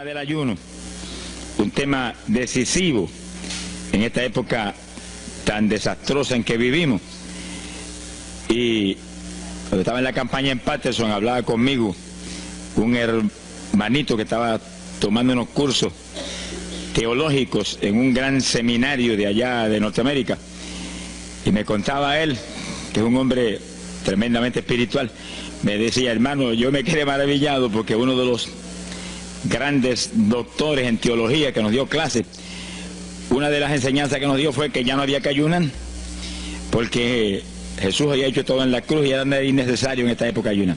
Del ayuno, un tema decisivo en esta época tan desastrosa en que vivimos. Y cuando estaba en la campaña en Patterson, hablaba conmigo un hermanito que estaba tomando unos cursos teológicos en un gran seminario de allá de Norteamérica, y me contaba él, que es un hombre tremendamente espiritual, me decía: hermano, yo me quedé maravillado porque uno de los grandes doctores en teología que nos dio clase, una de las enseñanzas que nos dio fue que ya no había que ayunar, porque Jesús había hecho todo en la cruz y era innecesario en esta época ayunar.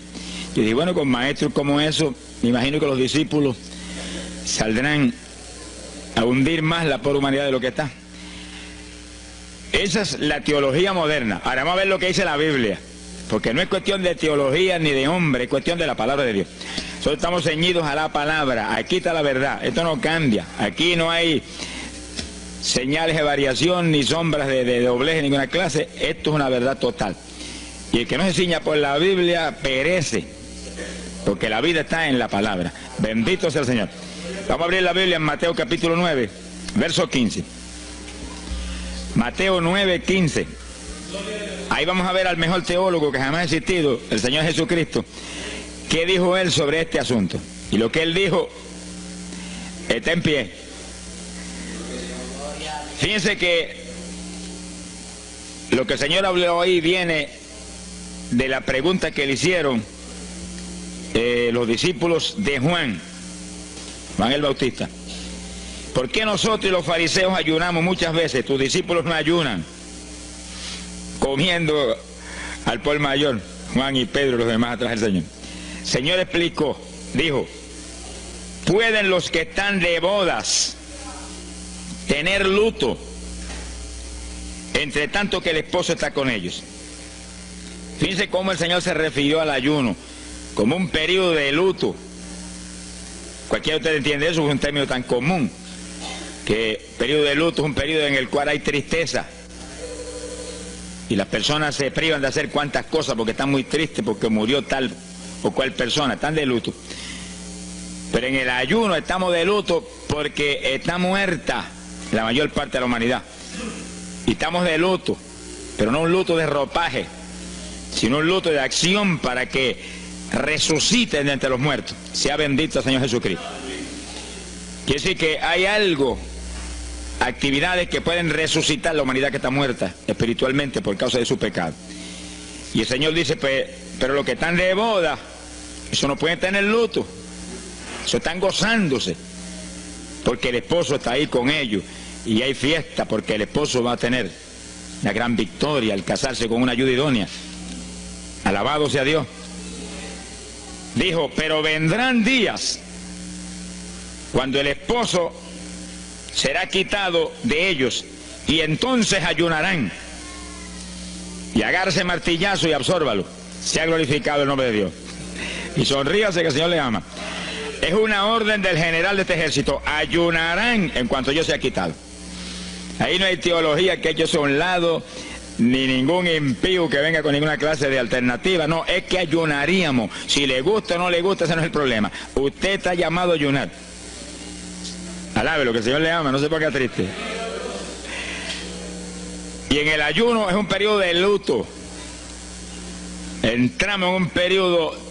Y dije, bueno, con maestros como eso, me imagino que los discípulos saldrán a hundir más la pobre humanidad de lo que está. Esa es la teología moderna. Ahora vamos a ver lo que dice la Biblia, porque no es cuestión de teología ni de hombre, es cuestión de la palabra de Dios. Nosotros estamos ceñidos a la palabra, aquí está la verdad, esto no cambia, aquí no hay señales de variación ni sombras de doblez de ninguna clase, esto es una verdad total. Y el que no se ciña por la Biblia perece, porque la vida está en la palabra. Bendito sea el Señor. Vamos a abrir la Biblia en Mateo capítulo 9, verso 15. Mateo 9, 15. Ahí vamos a ver al mejor teólogo que jamás ha existido, el Señor Jesucristo. ¿Qué dijo él sobre este asunto? Y lo que él dijo está en pie. Fíjense que lo que el Señor habló ahí viene de la pregunta que le hicieron los discípulos de Juan el Bautista. ¿Por qué nosotros y los fariseos ayunamos muchas veces? Tus discípulos no ayunan, comiendo al por mayor, Juan y Pedro y los demás atrás del Señor. El Señor explicó, dijo: ¿pueden los que están de bodas tener luto entre tanto que el esposo está con ellos? Fíjense cómo el Señor se refirió al ayuno como un periodo de luto. Cualquiera de ustedes entiende eso, es un término tan común, que periodo de luto es un periodo en el cual hay tristeza y las personas se privan de hacer cuantas cosas porque están muy tristes porque murió tal o cual persona, están de luto. Pero en el ayuno estamos de luto porque está muerta la mayor parte de la humanidad, y estamos de luto, pero no un luto de ropaje, sino un luto de acción para que resuciten de entre los muertos. Sea bendito el Señor Jesucristo. Quiere decir que hay algo, actividades que pueden resucitar la humanidad que está muerta espiritualmente por causa de su pecado. Y el Señor dice, pero los que están de boda, eso no pueden tener luto, eso están gozándose, porque el esposo está ahí con ellos, y hay fiesta porque el esposo va a tener la gran victoria al casarse con una ayuda idónea. Alabado sea Dios. Dijo, pero vendrán días cuando el esposo será quitado de ellos, y entonces ayunarán. Y agárrese martillazo y absórbalo. Sea glorificado el nombre de Dios. Y sonríase que el Señor le ama. Es una orden del general de este ejército. Ayunarán en cuanto yo sea quitado. Ahí no hay teología que eche eso a un lado, ni ningún impío que venga con ninguna clase de alternativa. No, es que ayunaríamos. Si le gusta o no le gusta, ese no es el problema. Usted está llamado a ayunar. Alábelo, que el Señor le ama, no se ponga triste. Y en el ayuno es un periodo de luto. Entramos en un periodo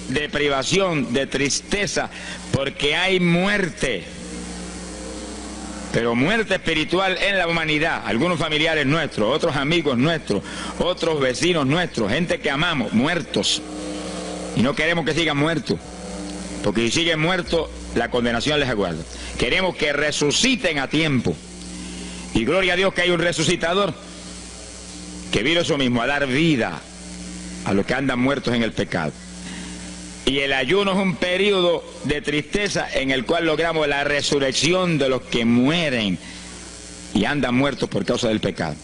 de privación, de tristeza, porque hay muerte. Pero muerte espiritual en la humanidad. Algunos familiares nuestros, otros amigos nuestros, otros vecinos nuestros, gente que amamos, muertos. Y no queremos que sigan muertos, porque si siguen muertos, la condenación les aguarda. Queremos que resuciten a tiempo. Y gloria a Dios que hay un resucitador que vino eso mismo, a dar vida a los que andan muertos en el pecado. Y el ayuno es un periodo de tristeza en el cual logramos la resurrección de los que mueren y andan muertos por causa del pecado.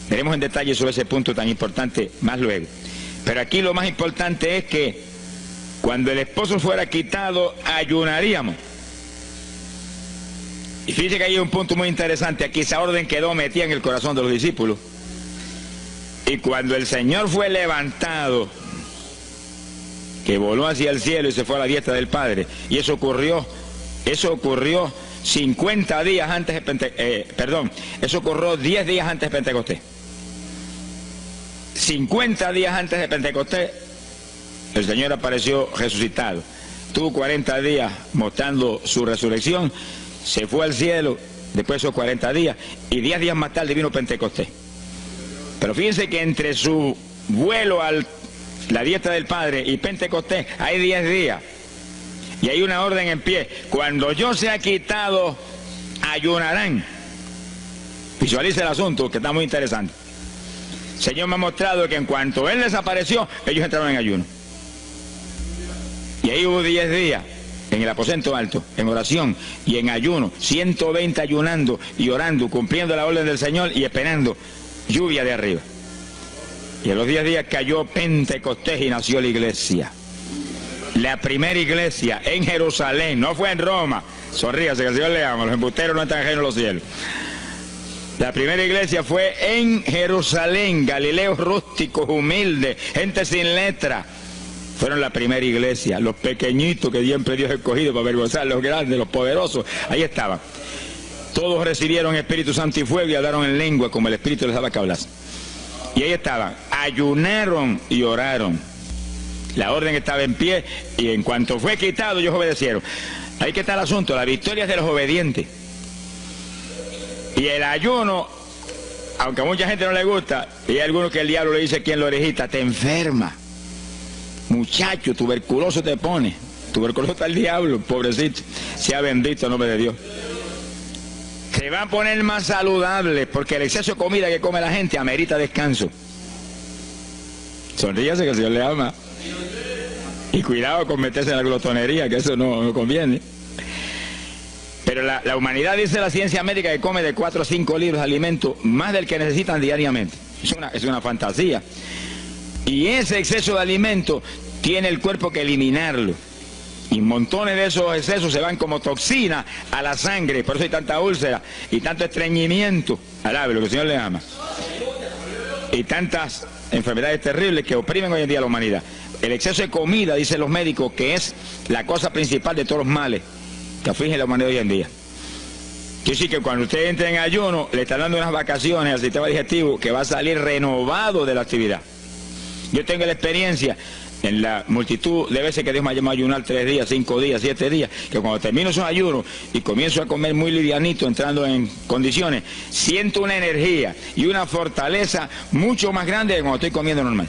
Veremos en detalle sobre ese punto tan importante más luego. Pero aquí lo más importante es que cuando el esposo fuera quitado, ayunaríamos. Y fíjense que hay un punto muy interesante aquí. Esa orden quedó metida en el corazón de los discípulos. Y cuando el Señor fue levantado, que voló hacia el cielo y se fue a la diestra del Padre, y eso ocurrió Eso ocurrió 50 días antes de eso ocurrió 10 días antes de Pentecostés. 50 días antes de Pentecostés, el Señor apareció resucitado. Tuvo 40 días mostrando su resurrección, se fue al cielo después de esos 40 días, y 10 días más tarde vino Pentecostés. Pero fíjense que entre su vuelo a la diestra del Padre y Pentecostés hay 10 días. Y hay una orden en pie: cuando yo sea quitado, ayunarán. Visualice el asunto, que está muy interesante. El Señor me ha mostrado que en cuanto Él desapareció, ellos entraron en ayuno. Y ahí hubo 10 días en el aposento alto, en oración y en ayuno, 120 ayunando y orando, cumpliendo la orden del Señor y esperando lluvia de arriba. Y en los 10 días cayó Pentecostés y nació la iglesia. La primera iglesia en Jerusalén, no fue en Roma. Sonríase, que el Señor le ama, los embusteros no están ajenos a los cielos. La primera iglesia fue en Jerusalén, galileos rústicos, humildes, gente sin letra. Fueron la primera iglesia, los pequeñitos que siempre Dios ha escogido para avergonzar a los grandes, los poderosos, ahí estaban. Todos recibieron Espíritu Santo y fuego y hablaron en lengua como el Espíritu les daba que hablar. Y ahí estaban, ayunaron y oraron. La orden estaba en pie y en cuanto fue quitado ellos obedecieron. Ahí que está el asunto, la victoria es de los obedientes. Y el ayuno, aunque a mucha gente no le gusta, y hay algunos que el diablo le dice aquí en la orejita: te enferma, muchacho, tuberculoso te pone. Tuberculoso está el diablo, pobrecito. Sea bendito el nombre de Dios. Se va a poner más saludable, porque el exceso de comida que come la gente amerita descanso. Sonríase, que el Señor le ama. Y cuidado con meterse en la glotonería, que eso no conviene. Pero la humanidad, dice la ciencia médica, que come de 4 a 5 libros de alimento, más del que necesitan diariamente. Es una fantasía. Y ese exceso de alimento tiene el cuerpo que eliminarlo. Y montones de esos excesos se van como toxina a la sangre. Por eso hay tanta úlcera y tanto estreñimiento. Alabe lo que el Señor le ama. Y tantas enfermedades terribles que oprimen hoy en día a la humanidad. El exceso de comida, dicen los médicos, que es la cosa principal de todos los males que afligen la humanidad hoy en día. Quiere decir que cuando usted entre en ayuno, le están dando unas vacaciones al sistema digestivo que va a salir renovado de la actividad. Yo tengo la experiencia en la multitud de veces que Dios me ha llamado a ayunar 3 días, 5 días, 7 días, que cuando termino esos ayunos y comienzo a comer muy livianito, entrando en condiciones, siento una energía y una fortaleza mucho más grande que cuando estoy comiendo normal.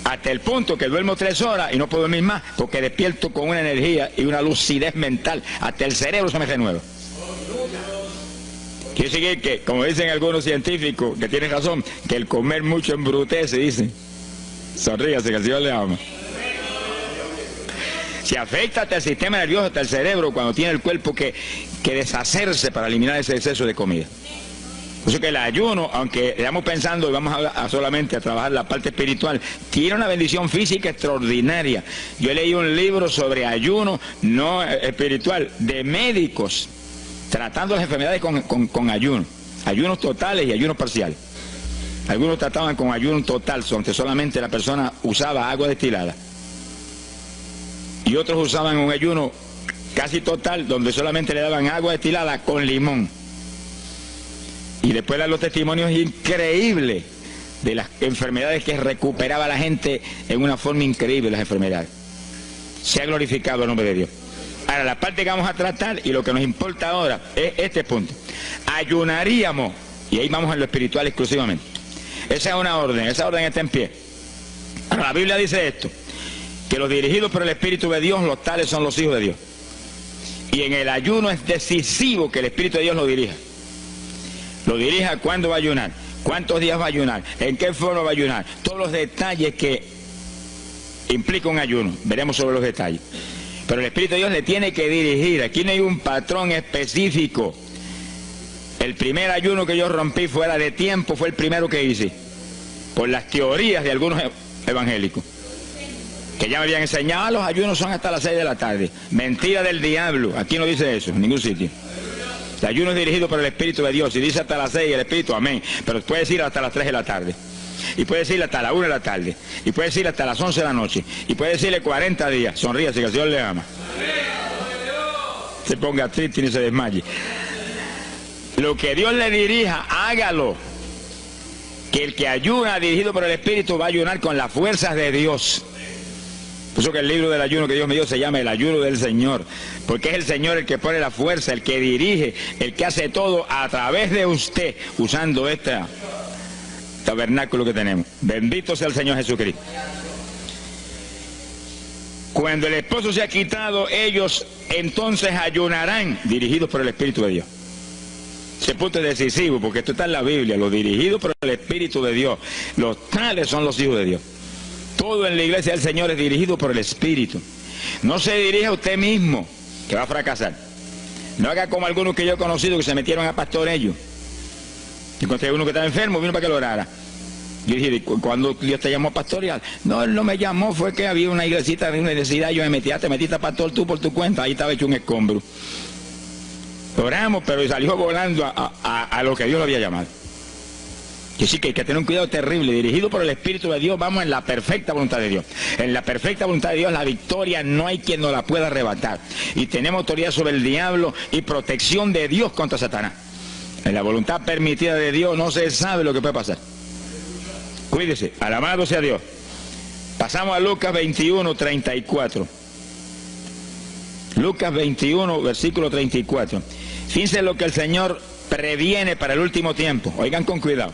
Hasta el punto que duermo 3 horas y no puedo dormir más, porque despierto con una energía y una lucidez mental. Hasta el cerebro se me renueva. Quiere decir que, como dicen algunos científicos, que tienen razón, que el comer mucho embrutece, dicen. Sonríase, que el Señor le ama. Se afecta hasta el sistema nervioso, hasta el cerebro, cuando tiene el cuerpo que deshacerse para eliminar ese exceso de comida. Por eso que el ayuno, aunque estamos pensando y vamos solamente a trabajar la parte espiritual, tiene una bendición física extraordinaria. Yo leí un libro sobre ayuno no espiritual, de médicos, tratando las enfermedades con ayuno. Ayunos totales y ayunos parciales. Algunos trataban con ayuno total, donde solamente la persona usaba agua destilada. Y otros usaban un ayuno casi total, donde solamente le daban agua destilada con limón. Y después dan los testimonios increíbles de las enfermedades que recuperaba la gente en una forma increíble, las enfermedades. Se ha glorificado el nombre de Dios. Ahora, la parte que vamos a tratar y lo que nos importa ahora es este punto. Ayunaríamos, y ahí vamos en lo espiritual exclusivamente. Esa es una orden, esa orden está en pie. Ahora, la Biblia dice esto, que los dirigidos por el Espíritu de Dios, los tales son los hijos de Dios. Y en el ayuno es decisivo que el Espíritu de Dios lo dirija. Lo dirija cuándo va a ayunar, cuántos días va a ayunar, en qué forma va a ayunar, todos los detalles que implica un ayuno. Veremos sobre los detalles. Pero el Espíritu de Dios le tiene que dirigir. Aquí no hay un patrón específico. El primer ayuno que yo rompí fuera de tiempo fue el primero que hice, por las teorías de algunos evangélicos, que ya me habían enseñado: los ayunos son hasta las 6 de la tarde. Mentira del diablo. Aquí no dice eso, en ningún sitio. El ayuno es dirigido por el Espíritu de Dios. Si dice hasta las 6, el Espíritu, amén. Pero puede decir hasta las 3 de la tarde. Y puede decirle hasta la 1 de la tarde. Y puede decirle hasta las 11 de la noche. Y puede decirle 40 días. Sonríase, que el Señor le ama. se ponga triste ni se desmaye. Lo que Dios le dirija, hágalo. Que el que ayuna dirigido por el Espíritu va a ayunar con las fuerzas de Dios. Por eso que el libro del ayuno que Dios me dio se llama el ayuno del Señor, porque es el Señor el que pone la fuerza, el que dirige, el que hace todo a través de usted, usando este tabernáculo que tenemos. Bendito sea el Señor Jesucristo. Cuando el esposo se ha quitado, ellos entonces ayunarán, dirigidos por el Espíritu de Dios. Ese punto es decisivo, porque esto está en la Biblia, los dirigidos por el Espíritu de Dios. Los tales son los hijos de Dios. Todo en la iglesia del Señor es dirigido por el Espíritu. No se dirija a usted mismo, que va a fracasar. No haga como algunos que yo he conocido que se metieron a pastor ellos. Encontré uno que estaba enfermo, vino para que lo orara. Yo dije, ¿cuándo Dios te llamó a pastorear? No, él no me llamó, fue que había una iglesita de una necesidad, yo me metí, te metiste a pastor tú por tu cuenta, ahí estaba hecho un escombro. Oramos, pero salió volando a lo que Dios lo había llamado. Que sí que hay que tener un cuidado terrible, dirigido por el Espíritu de Dios, vamos en la perfecta voluntad de Dios. En la perfecta voluntad de Dios la victoria no hay quien nos la pueda arrebatar. Y tenemos autoridad sobre el diablo y protección de Dios contra Satanás. En la voluntad permitida de Dios no se sabe lo que puede pasar. Cuídese, alabado sea Dios. Pasamos a Lucas 21, 34. Lucas 21, versículo 34. Fíjense lo que el Señor previene para el último tiempo. Oigan con cuidado,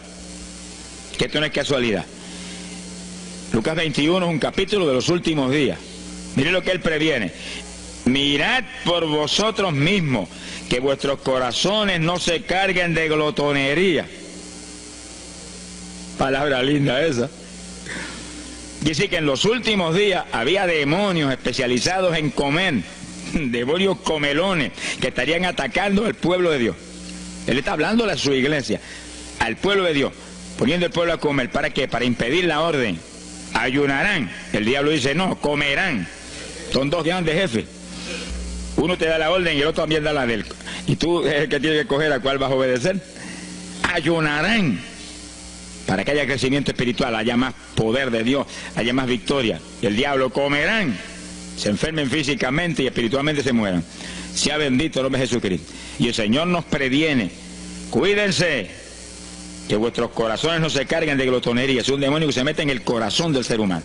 que esto no es casualidad. Lucas 21 es un capítulo de los últimos días. Miren lo que Él previene. Mirad por vosotros mismos, que vuestros corazones no se carguen de glotonería. Palabra linda esa. Dice que en los últimos días había demonios especializados en comer, demonios comelones, que estarían atacando al pueblo de Dios. Él está hablando a su iglesia, al pueblo de Dios, poniendo al pueblo a comer. ¿Para qué? Para impedir la orden. Ayunarán. El diablo dice, no, comerán. Son dos grandes jefes. Uno te da la orden y el otro también da la de él. Y tú es el que tiene que escoger a cuál vas a obedecer. Ayunarán. Para que haya crecimiento espiritual, haya más poder de Dios, haya más victoria. El diablo comerán. Se enfermen físicamente y espiritualmente se mueran. Sea bendito el nombre de Jesucristo. Y el Señor nos previene. Cuídense, que vuestros corazones no se carguen de glotonería. Es un demonio que se mete en el corazón del ser humano.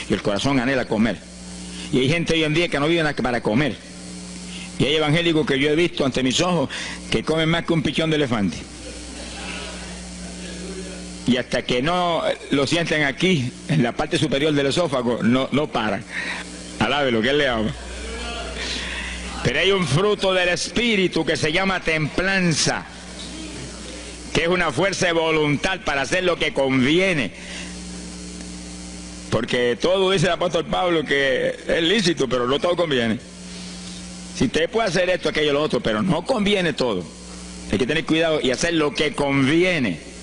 Y el corazón anhela comer. Y hay gente hoy en día que no vive para comer. Y hay evangélicos que yo he visto ante mis ojos que comen más que un pichón de elefante. Y hasta que no lo sienten aquí, en la parte superior del esófago, no paran. Alabe lo que Él le ama. Pero hay un fruto del Espíritu que se llama templanza, que es una fuerza de voluntad para hacer lo que conviene. Porque todo dice el apóstol Pablo que es lícito, pero no todo conviene. Si usted puede hacer esto, aquello, lo otro, pero no conviene todo. Hay que tener cuidado y hacer lo que conviene.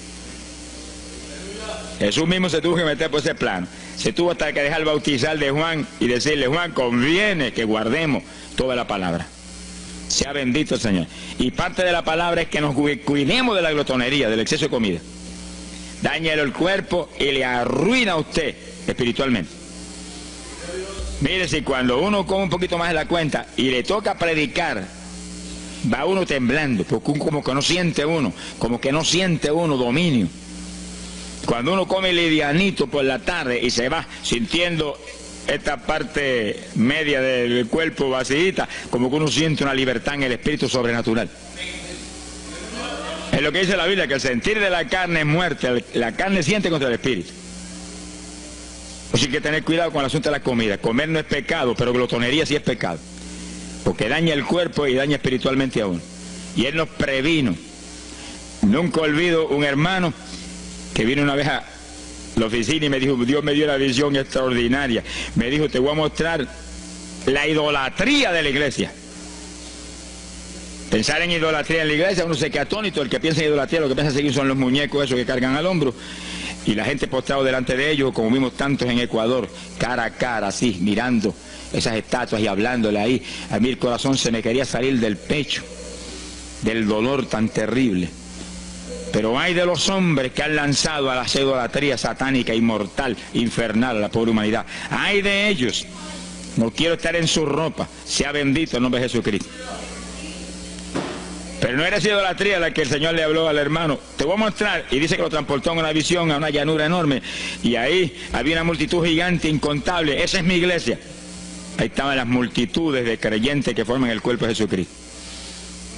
Jesús mismo se tuvo que meter por ese plano. Se tuvo hasta que dejar bautizar de Juan y decirle, Juan, conviene que guardemos toda la palabra. Sea bendito el Señor. Y parte de la palabra es que nos cuidemos de la glotonería, del exceso de comida. Daña el cuerpo y le arruina a usted espiritualmente. Mire, si cuando uno come un poquito más de la cuenta y le toca predicar, va uno temblando, porque como que no siente uno dominio. Cuando uno come livianito por la tarde y se va sintiendo esta parte media del cuerpo vacíita, como que uno siente una libertad en el espíritu sobrenatural. Es lo que dice la Biblia, que el sentir de la carne es muerte, la carne siente contra el espíritu. Así que hay que tener cuidado con el asunto de la comida. Comer no es pecado, pero glotonería sí es pecado, porque daña el cuerpo y daña espiritualmente a uno. Y Él nos previno. Nunca olvido un hermano que vino una vez a la oficina y me dijo, Dios me dio una visión extraordinaria. Me dijo, te voy a mostrar la idolatría de la iglesia. Pensar en idolatría en la iglesia, uno se queda atónito. El que piensa en idolatría, lo que piensa seguir son los muñecos esos que cargan al hombro. Y la gente postrado delante de ellos, como vimos tantos en Ecuador, cara a cara, así, mirando esas estatuas y hablándole ahí. A mí el corazón se me quería salir del pecho, del dolor tan terrible. Pero hay de los hombres que han lanzado a la idolatría satánica, inmortal, infernal a la pobre humanidad. Hay de ellos. No quiero estar en su ropa. Sea bendito el nombre de Jesucristo. Pero no era esa idolatría la que el Señor le habló al hermano. Te voy a mostrar. Y dice que lo transportó en una visión a una llanura enorme. Y ahí había una multitud gigante, incontable. Esa es mi iglesia. Ahí estaban las multitudes de creyentes que forman el cuerpo de Jesucristo.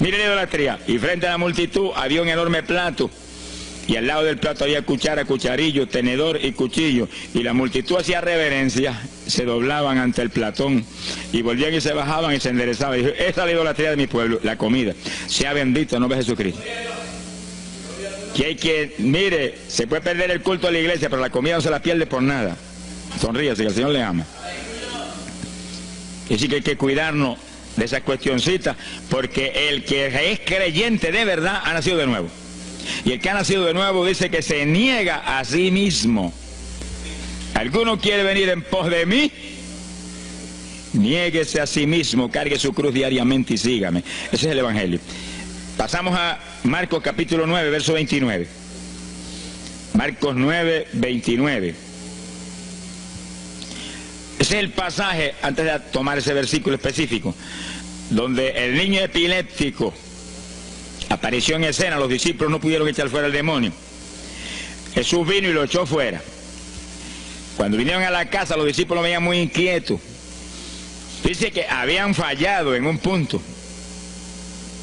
Mire la idolatría. Y frente a la multitud había un enorme plato. Y al lado del plato había cuchara, cucharillo, tenedor y cuchillo. Y la multitud hacía reverencia, se doblaban ante el platón y volvían y se bajaban y se enderezaban. Y dijo, esta es la idolatría de mi pueblo, la comida. Sea bendito el nombre de Jesucristo. Que hay que, mire, se puede perder el culto de la iglesia, pero la comida no se la pierde por nada. Sonríase, que el Señor le ama. Y así que hay que cuidarnos de esas cuestioncitas, porque el que es creyente de verdad ha nacido de nuevo. Y el que ha nacido de nuevo dice que se niega a sí mismo. ¿Alguno quiere venir en pos de mí? Niéguese a sí mismo, cargue su cruz diariamente y sígame. Ese es el Evangelio. Pasamos a Marcos capítulo 9, verso 29. Marcos 9, 29. Ese es el pasaje, antes de tomar ese versículo específico, donde el niño epiléptico apareció en escena. Los discípulos no pudieron echar fuera el demonio. Jesús vino y lo echó fuera. Cuando vinieron a la casa, los discípulos lo veían muy inquietos. Dice que habían fallado en un punto,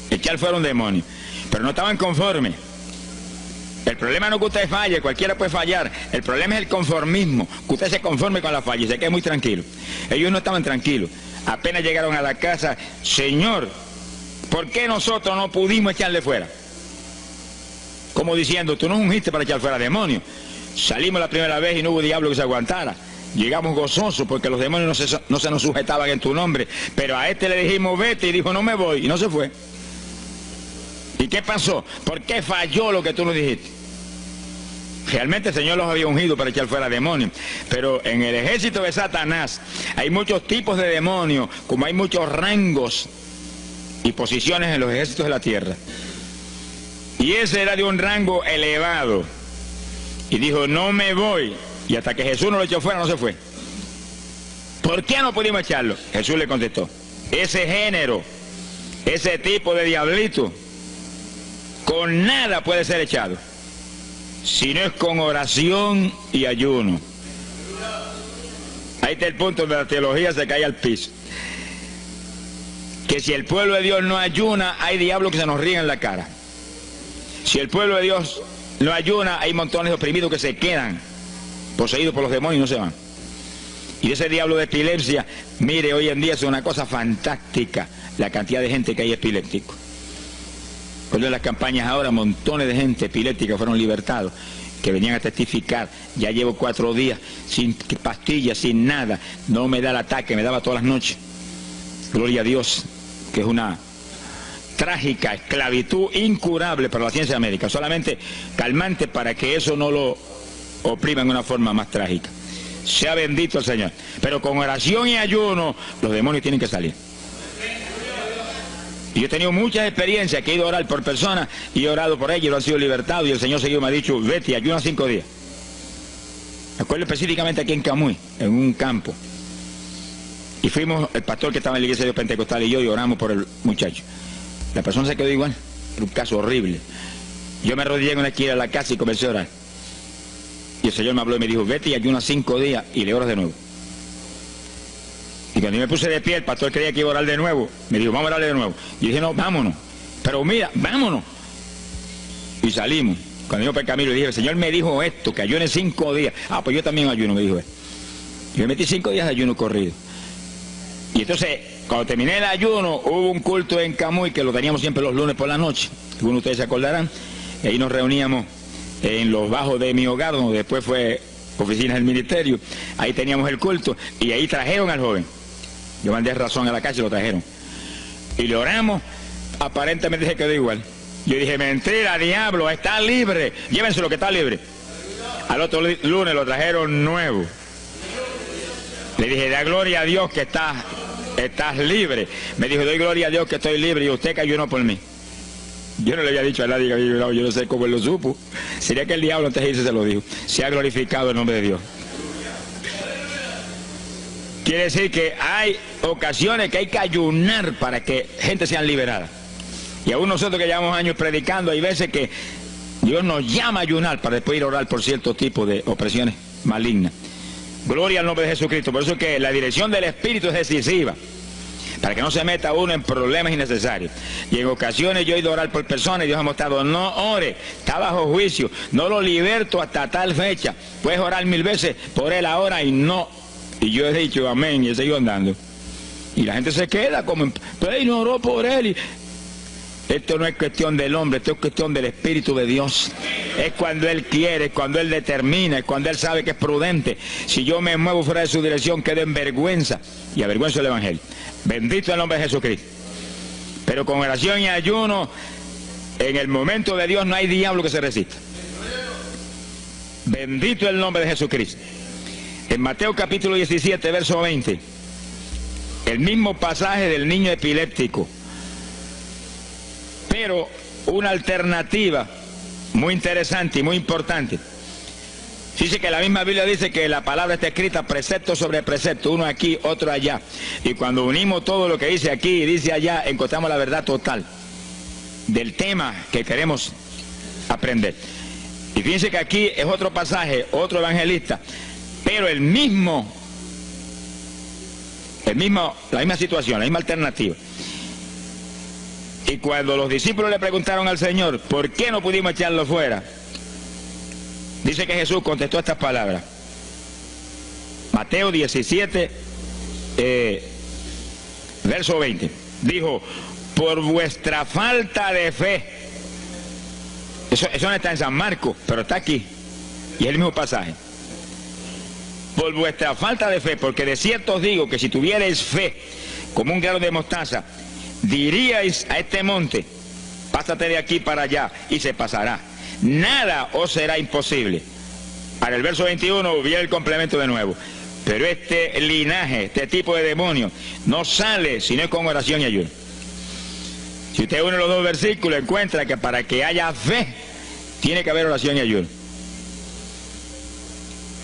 echar fuera un demonio, pero no estaban conformes. El problema no es que usted falle, cualquiera puede fallar. El problema es el conformismo, que usted se conforme con la falla y se quede muy tranquilo. Ellos no estaban tranquilos. Apenas llegaron a la casa, Señor, ¿por qué nosotros no pudimos echarle fuera? Como diciendo, tú nos ungiste para echar fuera demonios. Salimos la primera vez y no hubo diablo que se aguantara. Llegamos gozosos porque los demonios no se nos sujetaban en tu nombre. Pero a este le dijimos, vete, y dijo, no me voy, y no se fue. ¿Y qué pasó? ¿Por qué falló lo que tú nos dijiste? Realmente el Señor los había ungido para echar fuera demonios. Pero en el ejército de Satanás hay muchos tipos de demonios, como hay muchos rangos y posiciones en los ejércitos de la tierra. Y ese era de un rango elevado. Y dijo, no me voy. Y hasta que Jesús no lo echó fuera, no se fue. ¿Por qué no pudimos echarlo? Jesús le contestó, ese género, ese tipo de diablito, con nada puede ser echado, si no es con oración y ayuno. Ahí está el punto donde la teología se cae al piso. Que si el pueblo de Dios no ayuna, hay diablos que se nos ríen en la cara. Si el pueblo de Dios no ayuna, hay montones de oprimidos que se quedan poseídos por los demonios y no se van. Y ese diablo de epilepsia, mire, hoy en día es una cosa fantástica la cantidad de gente que hay epiléptico. Por las campañas ahora, montones de gente epiléptica fueron libertados, que venían a testificar. Ya llevo 4 días sin pastillas, sin nada, no me da el ataque, me daba todas las noches. Gloria a Dios, que es una trágica esclavitud incurable para la ciencia médica, solamente calmante para que eso no lo oprima en una forma más trágica. Sea bendito el Señor. Pero con oración y ayuno, los demonios tienen que salir. Y yo he tenido muchas experiencias que he ido a orar por personas y he orado por ellos y lo han sido libertados, y el Señor seguido me ha dicho, vete y ayuna 5 días. Me acuerdo específicamente aquí en Camuy, en un campo. Y fuimos, el pastor que estaba en la iglesia de Pentecostal y yo, y oramos por el muchacho. La persona se quedó igual, era un caso horrible. Yo me arrodillé en una esquina de la casa y comencé a orar. Y el Señor me habló y me dijo, vete y ayuna 5 días y le oras de nuevo. Y cuando yo me puse de pie, el pastor creía que iba a orar de nuevo. Me dijo, vamos a orarle de nuevo. Y dije, no, vámonos. Pero mira, vámonos. Y salimos. Cuando yo por el camino le dije, el Señor me dijo esto, que ayune 5 días. Ah, pues yo también ayuno, me dijo él. Yo me metí 5 días de ayuno corrido. Y entonces, cuando terminé el ayuno, hubo un culto en Camuy, que lo teníamos siempre los lunes por la noche. Algunos de ustedes se acordarán. Y ahí nos reuníamos en los bajos de mi hogar, donde después fue oficinas del ministerio. Ahí teníamos el culto y ahí trajeron al joven. Yo mandé razón a la calle y lo trajeron. Y le oramos, aparentemente se quedó igual. Yo dije, mentira, diablo, está libre. Llévenselo que está libre. Al otro lunes lo trajeron nuevo. Le dije, da gloria a Dios que estás libre. Me dijo, doy gloria a Dios que estoy libre y usted que ayunó por mí. Yo no le había dicho a nadie que había ayunado, yo no sé cómo él lo supo. Sería que el diablo antes de irse se lo dijo. Se ha glorificado el nombre de Dios. Quiere decir que hay ocasiones que hay que ayunar para que gente sea liberada. Y aún nosotros que llevamos años predicando, hay veces que Dios nos llama a ayunar para después ir a orar por cierto tipo de opresiones malignas. Gloria al nombre de Jesucristo. Por eso es que la dirección del Espíritu es decisiva, para que no se meta uno en problemas innecesarios. Y en ocasiones yo he ido a orar por personas y Dios ha mostrado: no ore, está bajo juicio, no lo liberto hasta tal fecha. Puedes orar 1000 veces por él ahora y no. Y yo he dicho amén y he seguido andando. Y la gente se queda como, pero él no oró por él. Y esto no es cuestión del hombre, esto es cuestión del Espíritu de Dios. Es cuando Él quiere, es cuando Él determina, es cuando Él sabe que es prudente. Si yo me muevo fuera de su dirección, quedo en vergüenza y avergüenzo el Evangelio. Bendito el nombre de Jesucristo. Pero con oración y ayuno, en el momento de Dios no hay diablo que se resista. Bendito el nombre de Jesucristo. En Mateo capítulo 17, verso 20, el mismo pasaje del niño epiléptico, pero una alternativa muy interesante y muy importante. Dice que la misma Biblia dice que la palabra está escrita precepto sobre precepto, uno aquí, otro allá. Y cuando unimos todo lo que dice aquí y dice allá, encontramos la verdad total del tema que queremos aprender. Y fíjense que aquí es otro pasaje, otro evangelista, pero la misma situación, la misma alternativa. Y cuando los discípulos le preguntaron al Señor, ¿por qué no pudimos echarlo fuera? Dice que Jesús contestó estas palabras. Mateo 17, verso 20. Dijo: por vuestra falta de fe. Eso no está en San Marcos, pero está aquí. Y es el mismo pasaje. Por vuestra falta de fe, porque de cierto os digo que si tuvierais fe como un grano de mostaza, diríais a este monte: pásate de aquí para allá, y se pasará. Nada os será imposible. Para el verso 21 viene el complemento de nuevo. Pero este linaje, este tipo de demonio, no sale sino con oración y ayuno. Si usted une los dos versículos, encuentra que para que haya fe, tiene que haber oración y ayuno.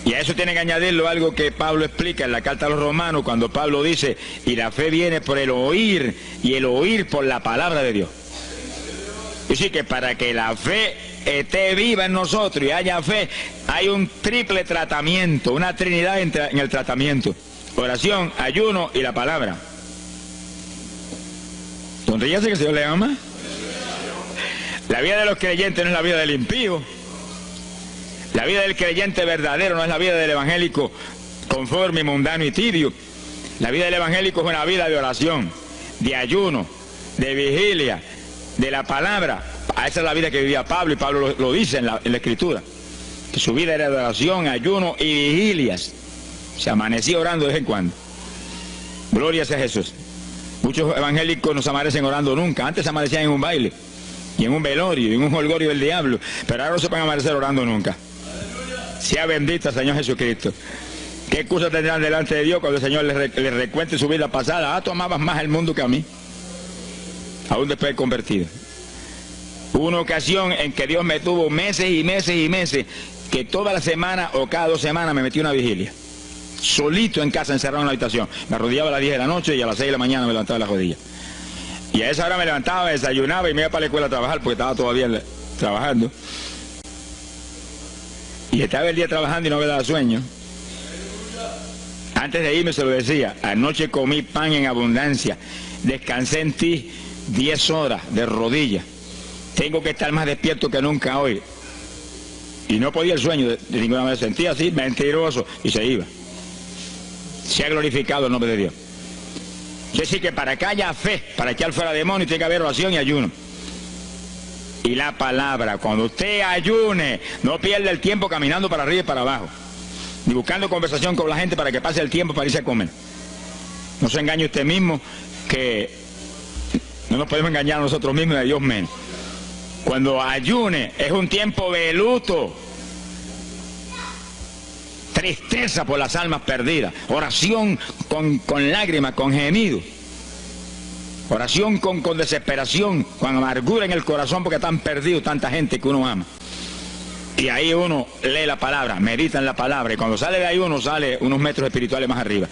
Y a eso tiene que añadirlo algo que Pablo explica en la carta a los Romanos, cuando Pablo dice: y la fe viene por el oír, y el oír por la palabra de Dios. Y sí, que para que la fe esté viva en nosotros y haya fe, hay un triple tratamiento, una trinidad en el tratamiento: oración, ayuno y la palabra. Sonríase que el Señor le ama. La vida de los creyentes no es la vida del impío. La vida del creyente verdadero no es la vida del evangélico conforme, mundano y tibio. La vida del evangélico es una vida de oración, de ayuno, de vigilia, de la palabra. Esa es la vida que vivía Pablo, y Pablo lo dice en la Escritura, que su vida era de oración, ayuno y vigilias. Se amanecía orando de vez en cuando. Gloria sea Jesús. Muchos evangélicos no se amanecen orando nunca. Antes se amanecían en un baile, y en un velorio, y en un jolgorio del diablo, pero ahora no se pueden amanecer orando nunca. Sea bendito el Señor Jesucristo. ¿Qué excusa tendrán delante de Dios cuando el Señor les recuente su vida pasada? Ah, tú amabas más el mundo que a mí, aún después de convertido. Hubo una ocasión en que Dios me tuvo meses y meses y meses, que toda la semana o cada 2 semanas me metí una vigilia, solito en casa, encerrado en la habitación. Me arrodillaba a las 10 de la noche y a las 6 de la mañana me levantaba las rodillas. Y a esa hora me levantaba, desayunaba y me iba para la escuela a trabajar, porque estaba todavía trabajando. Y estaba el día trabajando y no me daba sueño. Antes de irme se lo decía: anoche comí pan en abundancia, descansé en ti 10 horas de rodillas, tengo que estar más despierto que nunca hoy. Y no podía el sueño de ninguna manera, sentía así, mentiroso, y se iba. Se ha glorificado el nombre de Dios. Es decir, que para que haya fe, para echar fuera demonios, tiene que haber oración y ayuno. Y la palabra, cuando usted ayune, no pierda el tiempo caminando para arriba y para abajo, ni buscando conversación con la gente para que pase el tiempo para irse a comer. No se engañe usted mismo, que no nos podemos engañar a nosotros mismos y a Dios menos. Cuando ayune es un tiempo de luto, tristeza por las almas perdidas, oración con lágrimas, con gemidos, oración con desesperación, con amargura en el corazón porque están perdidos tanta gente que uno ama. Y ahí uno lee la palabra, medita en la palabra, y cuando sale de ahí uno sale unos metros espirituales más arriba.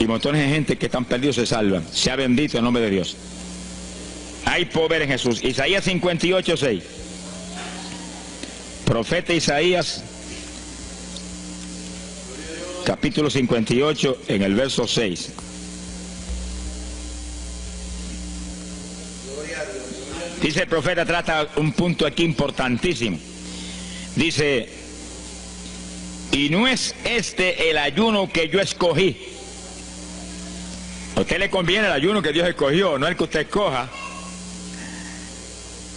Y montones de gente que están perdidos se salvan. Sea bendito el nombre de Dios. hay poder en Jesús. Isaías 58:6. Profeta Isaías, capítulo 58, en el verso 6. Dice el profeta, trata un punto aquí importantísimo. Dice, y no es este el ayuno que yo escogí. A usted le conviene el ayuno que Dios escogió, no el que usted escoja.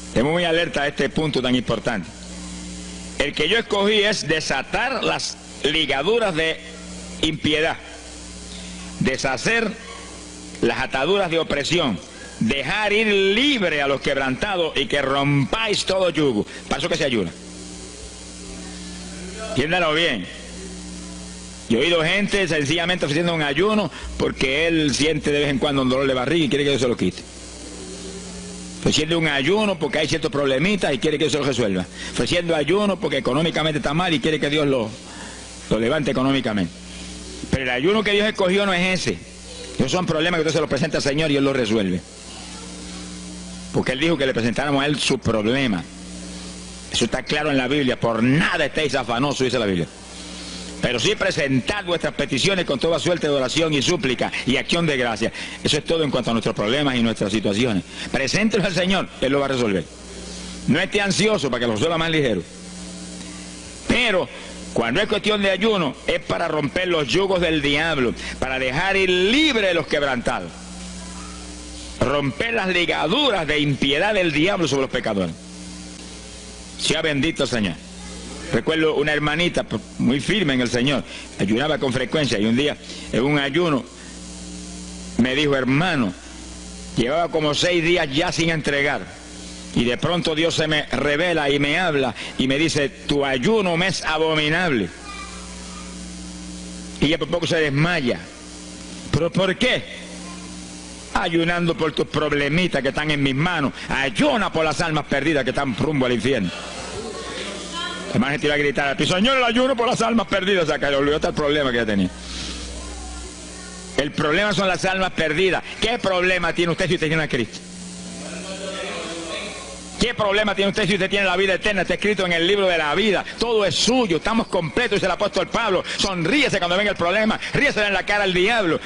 Estemos muy alerta a este punto tan importante. El que yo escogí es desatar las ligaduras de impiedad, deshacer las ataduras de opresión, dejar ir libre a los quebrantados y que rompáis todo yugo. Para eso que se ayuna. Entiéndalo bien. Yo he oído gente sencillamente ofreciendo un ayuno porque él siente de vez en cuando un dolor de barriga y quiere que Dios se lo quite. Ofreciendo un ayuno porque hay ciertos problemitas y quiere que Dios se lo resuelva. Ofreciendo ayuno porque económicamente está mal y quiere que Dios lo levante económicamente. Pero el ayuno que Dios escogió no es ese. Esos son problemas que usted se los presenta al Señor y Él los resuelve. Porque Él dijo que le presentáramos a Él su problema. Eso está claro en la Biblia. Por nada estéis afanosos, dice la Biblia. Pero sí presentad vuestras peticiones con toda suerte de oración y súplica y acción de gracia. Eso es todo en cuanto a nuestros problemas y nuestras situaciones. Preséntelos al Señor, Él lo va a resolver. No esté ansioso para que lo resuelva más ligero. Pero cuando es cuestión de ayuno, es para romper los yugos del diablo, para dejar ir libre a los quebrantados. Romper las ligaduras de impiedad del diablo sobre los pecadores. Sea bendito el Señor. Recuerdo una hermanita muy firme en el Señor, ayunaba con frecuencia y un día en un ayuno me dijo, hermano, llevaba como 6 días ya sin entregar y de pronto Dios se me revela y me habla y me dice, tu ayuno me es abominable. Y ella por poco se desmaya. ¿Pero por qué? Ayunando por tus problemitas que están en mis manos. Ayuna por las almas perdidas que están rumbo al infierno. Además gente iba a gritar al piso, Señor, el ayuno por las almas perdidas. O sea, que le olvidó hasta el problema que ya tenía. El problema son las almas perdidas. ¿Qué problema tiene usted si usted tiene a Cristo? ¿Qué problema tiene usted si usted tiene la vida eterna? Está escrito en el libro de la vida. Todo es suyo, estamos completos, dice el apóstol Pablo. Sonríese cuando venga el problema, ríese en la cara al diablo.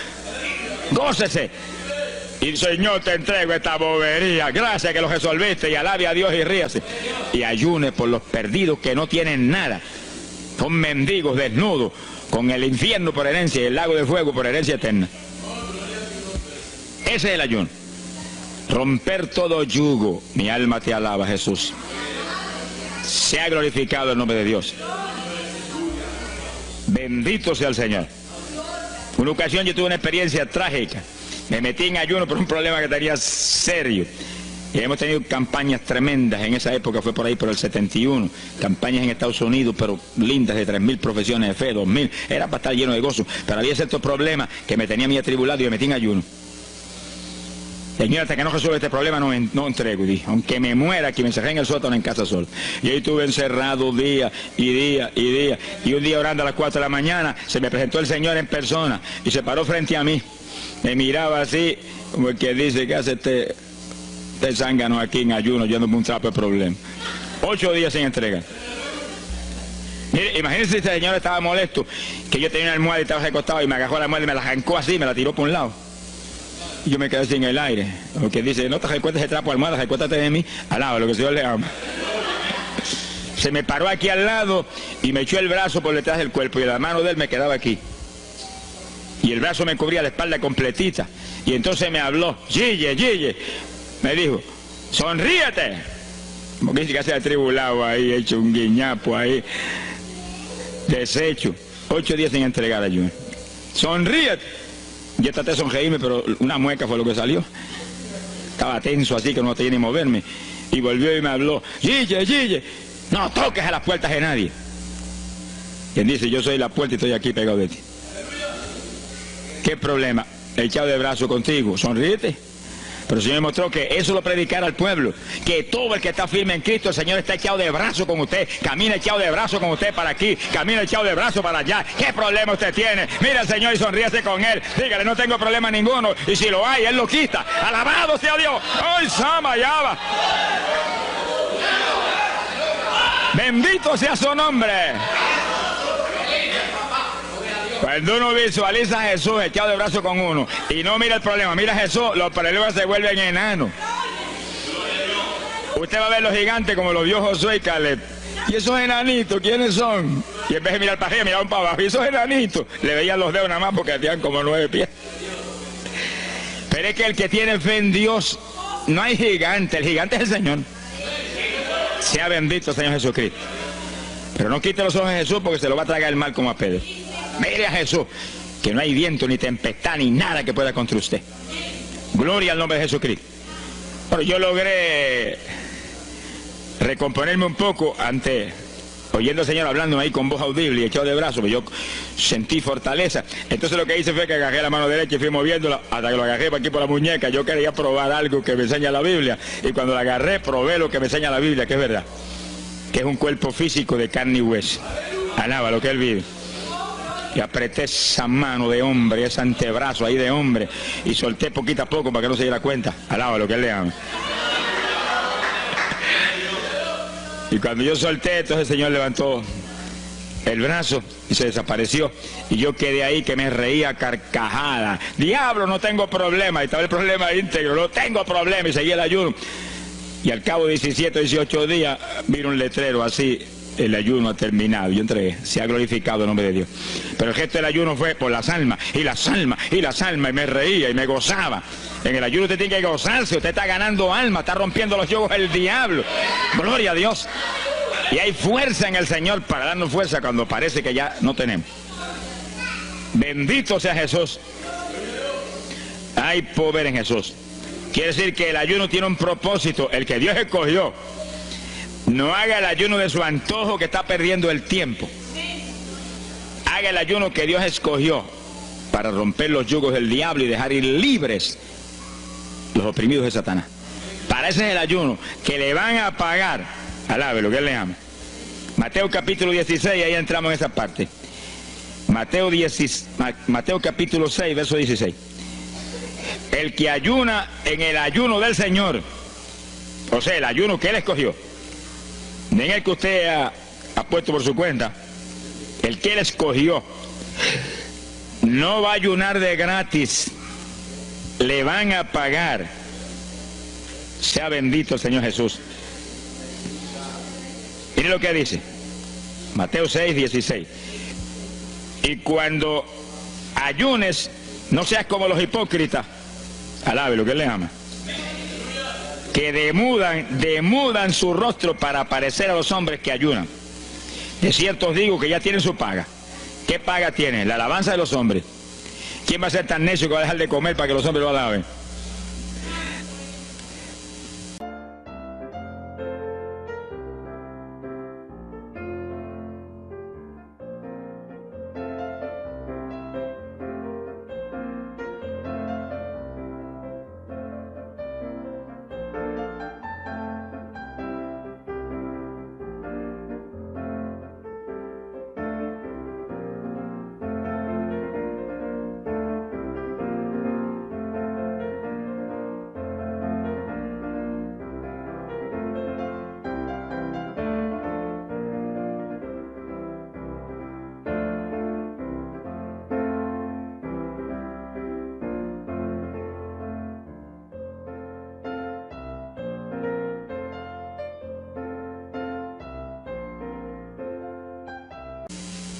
Gócese. Y Señor, te entrego esta bobería. Gracias que lo resolviste y alabe a Dios y ríase. Y ayune por los perdidos que no tienen nada. Son mendigos desnudos, con el infierno por herencia y el lago de fuego por herencia eterna. Ese es el ayuno. Romper todo yugo. Mi alma te alaba, Jesús. Sea glorificado el nombre de Dios. Bendito sea el Señor. Una ocasión yo tuve una experiencia trágica. Me metí en ayuno por un problema que tenía serio. Y hemos tenido campañas tremendas. En esa época fue por ahí por el 71. Campañas en Estados Unidos, pero lindas, de 3.000 profesiones de fe, 2.000. Era para estar lleno de gozo. Pero había ciertos problemas que me tenía a mí atribulado y me metí en ayuno. Señor, hasta que no resuelva este problema no entrego. Y dije, aunque me muera, que me encerré en el sótano en casa solo. Y ahí estuve encerrado día y día y día. Y un día orando a las 4 de la mañana, se me presentó el Señor en persona y se paró frente a mí. Me miraba así, como el que dice, ¿qué hace este zángano aquí en ayuno, yéndome un trapo de problema? 8 días sin entregar. Mire, imagínense si este señor estaba molesto, que yo tenía una almohada y estaba recostado y me agarró la almohada y me la arrancó así, me la tiró por un lado. Y yo me quedé así en el aire. Lo que dice, no te recuestes ese trapo de almohada, recuéstate de mí al lado, lo que el Señor le ama. Se me paró aquí al lado y me echó el brazo por detrás del cuerpo y la mano de él me quedaba aquí. Y el brazo me cubría la espalda completita. Y entonces me habló, Gille, Gille. Me dijo, sonríete. Como que dice que se ha atribulado ahí, hecho un guiñapo ahí. Deshecho. 8 días sin entregar ayuno. Sonríete. Yo traté de sonreírme, pero una mueca fue lo que salió. Estaba tenso así que no tenía ni moverme. Y volvió y me habló, Gille, Gille, no toques a las puertas de nadie. Quien dice, yo soy la puerta y estoy aquí pegado de ti. ¿Qué problema? Echado de brazo contigo, sonríete. Pero el Señor me mostró que eso lo predicara al pueblo, que todo el que está firme en Cristo, el Señor está echado de brazo con usted, camina echado de brazo con usted para aquí, camina echado de brazo para allá. ¿Qué problema usted tiene? Mira al Señor y sonríese con Él, dígale, no tengo problema ninguno, y si lo hay, Él lo quita. Alabado sea Dios. ¡Ay, Sama, ya va! Bendito sea su nombre. Cuando uno visualiza a Jesús echado de brazo con uno y no mira el problema, mira a Jesús, los problemas se vuelven enanos. Usted va a ver los gigantes como los vio Josué y Caleb. ¿Y esos enanitos quiénes son? Y en vez de mirar para arriba, miraban para abajo. ¿Y esos enanitos? Le veían los dedos nada más porque tenían como 9 pies. Pero es que el que tiene fe en Dios, no hay gigante, el gigante es el Señor. Sea bendito el Señor Jesucristo. Pero no quite los ojos de Jesús porque se lo va a tragar el mal como a Pedro. Mire a Jesús, que no hay viento, ni tempestad, ni nada que pueda contra usted. Gloria al nombre de Jesucristo. Pero yo logré recomponerme un poco oyendo al Señor hablando ahí con voz audible y echado de brazos, pero yo sentí fortaleza. Entonces lo que hice fue que agarré la mano derecha y fui moviéndola hasta que lo agarré por aquí por la muñeca. Yo quería probar algo que me enseña la Biblia, y cuando la agarré probé lo que me enseña la Biblia, que es verdad, que es un cuerpo físico de carne y hueso. Alaba lo que Él vive. Y apreté esa mano de hombre, ese antebrazo ahí de hombre, y solté poquito a poco para que no se diera cuenta. Alaba lo que Él le ama. Y cuando yo solté, entonces el Señor levantó el brazo y se desapareció. Y yo quedé ahí que me reía carcajada. Diablo, no tengo problema. Y estaba el problema íntegro, no tengo problema. Y seguí el ayuno. Y al cabo de 17, 18 días, vino un letrero así: el ayuno ha terminado. Yo entregué, se ha glorificado el nombre de Dios. Pero el gesto del ayuno fue por las almas, y las almas, y las almas, y me reía y me gozaba. En el ayuno usted tiene que gozarse, usted está ganando alma, está rompiendo los yugos del diablo. Gloria a Dios. Y hay fuerza en el Señor para darnos fuerza cuando parece que ya no tenemos. Bendito sea Jesús. Hay poder en Jesús. Quiere decir que el ayuno tiene un propósito, el que Dios escogió. No haga el ayuno de su antojo, que está perdiendo el tiempo. Haga el ayuno que Dios escogió para romper los yugos del diablo y dejar ir libres los oprimidos de Satanás. Para ese es el ayuno que le van a pagar. Alabe lo que Él le ama. Mateo capítulo 16, ahí entramos en esa parte. Mateo capítulo 6, verso 16. El que ayuna en el ayuno del Señor, o sea, el ayuno que Él escogió, en el que usted ha puesto por su cuenta, el que Él escogió, no va a ayunar de gratis, le van a pagar. Sea bendito el Señor Jesús. Mire lo que dice Mateo 6, 16. Y cuando ayunes, no seas como los hipócritas. Alabe lo que Él le ama. Que demudan su rostro para parecer a los hombres que ayunan. De cierto os digo que ya tienen su paga. ¿Qué paga tienen? La alabanza de los hombres. ¿Quién va a ser tan necio que va a dejar de comer para que los hombres lo alaben?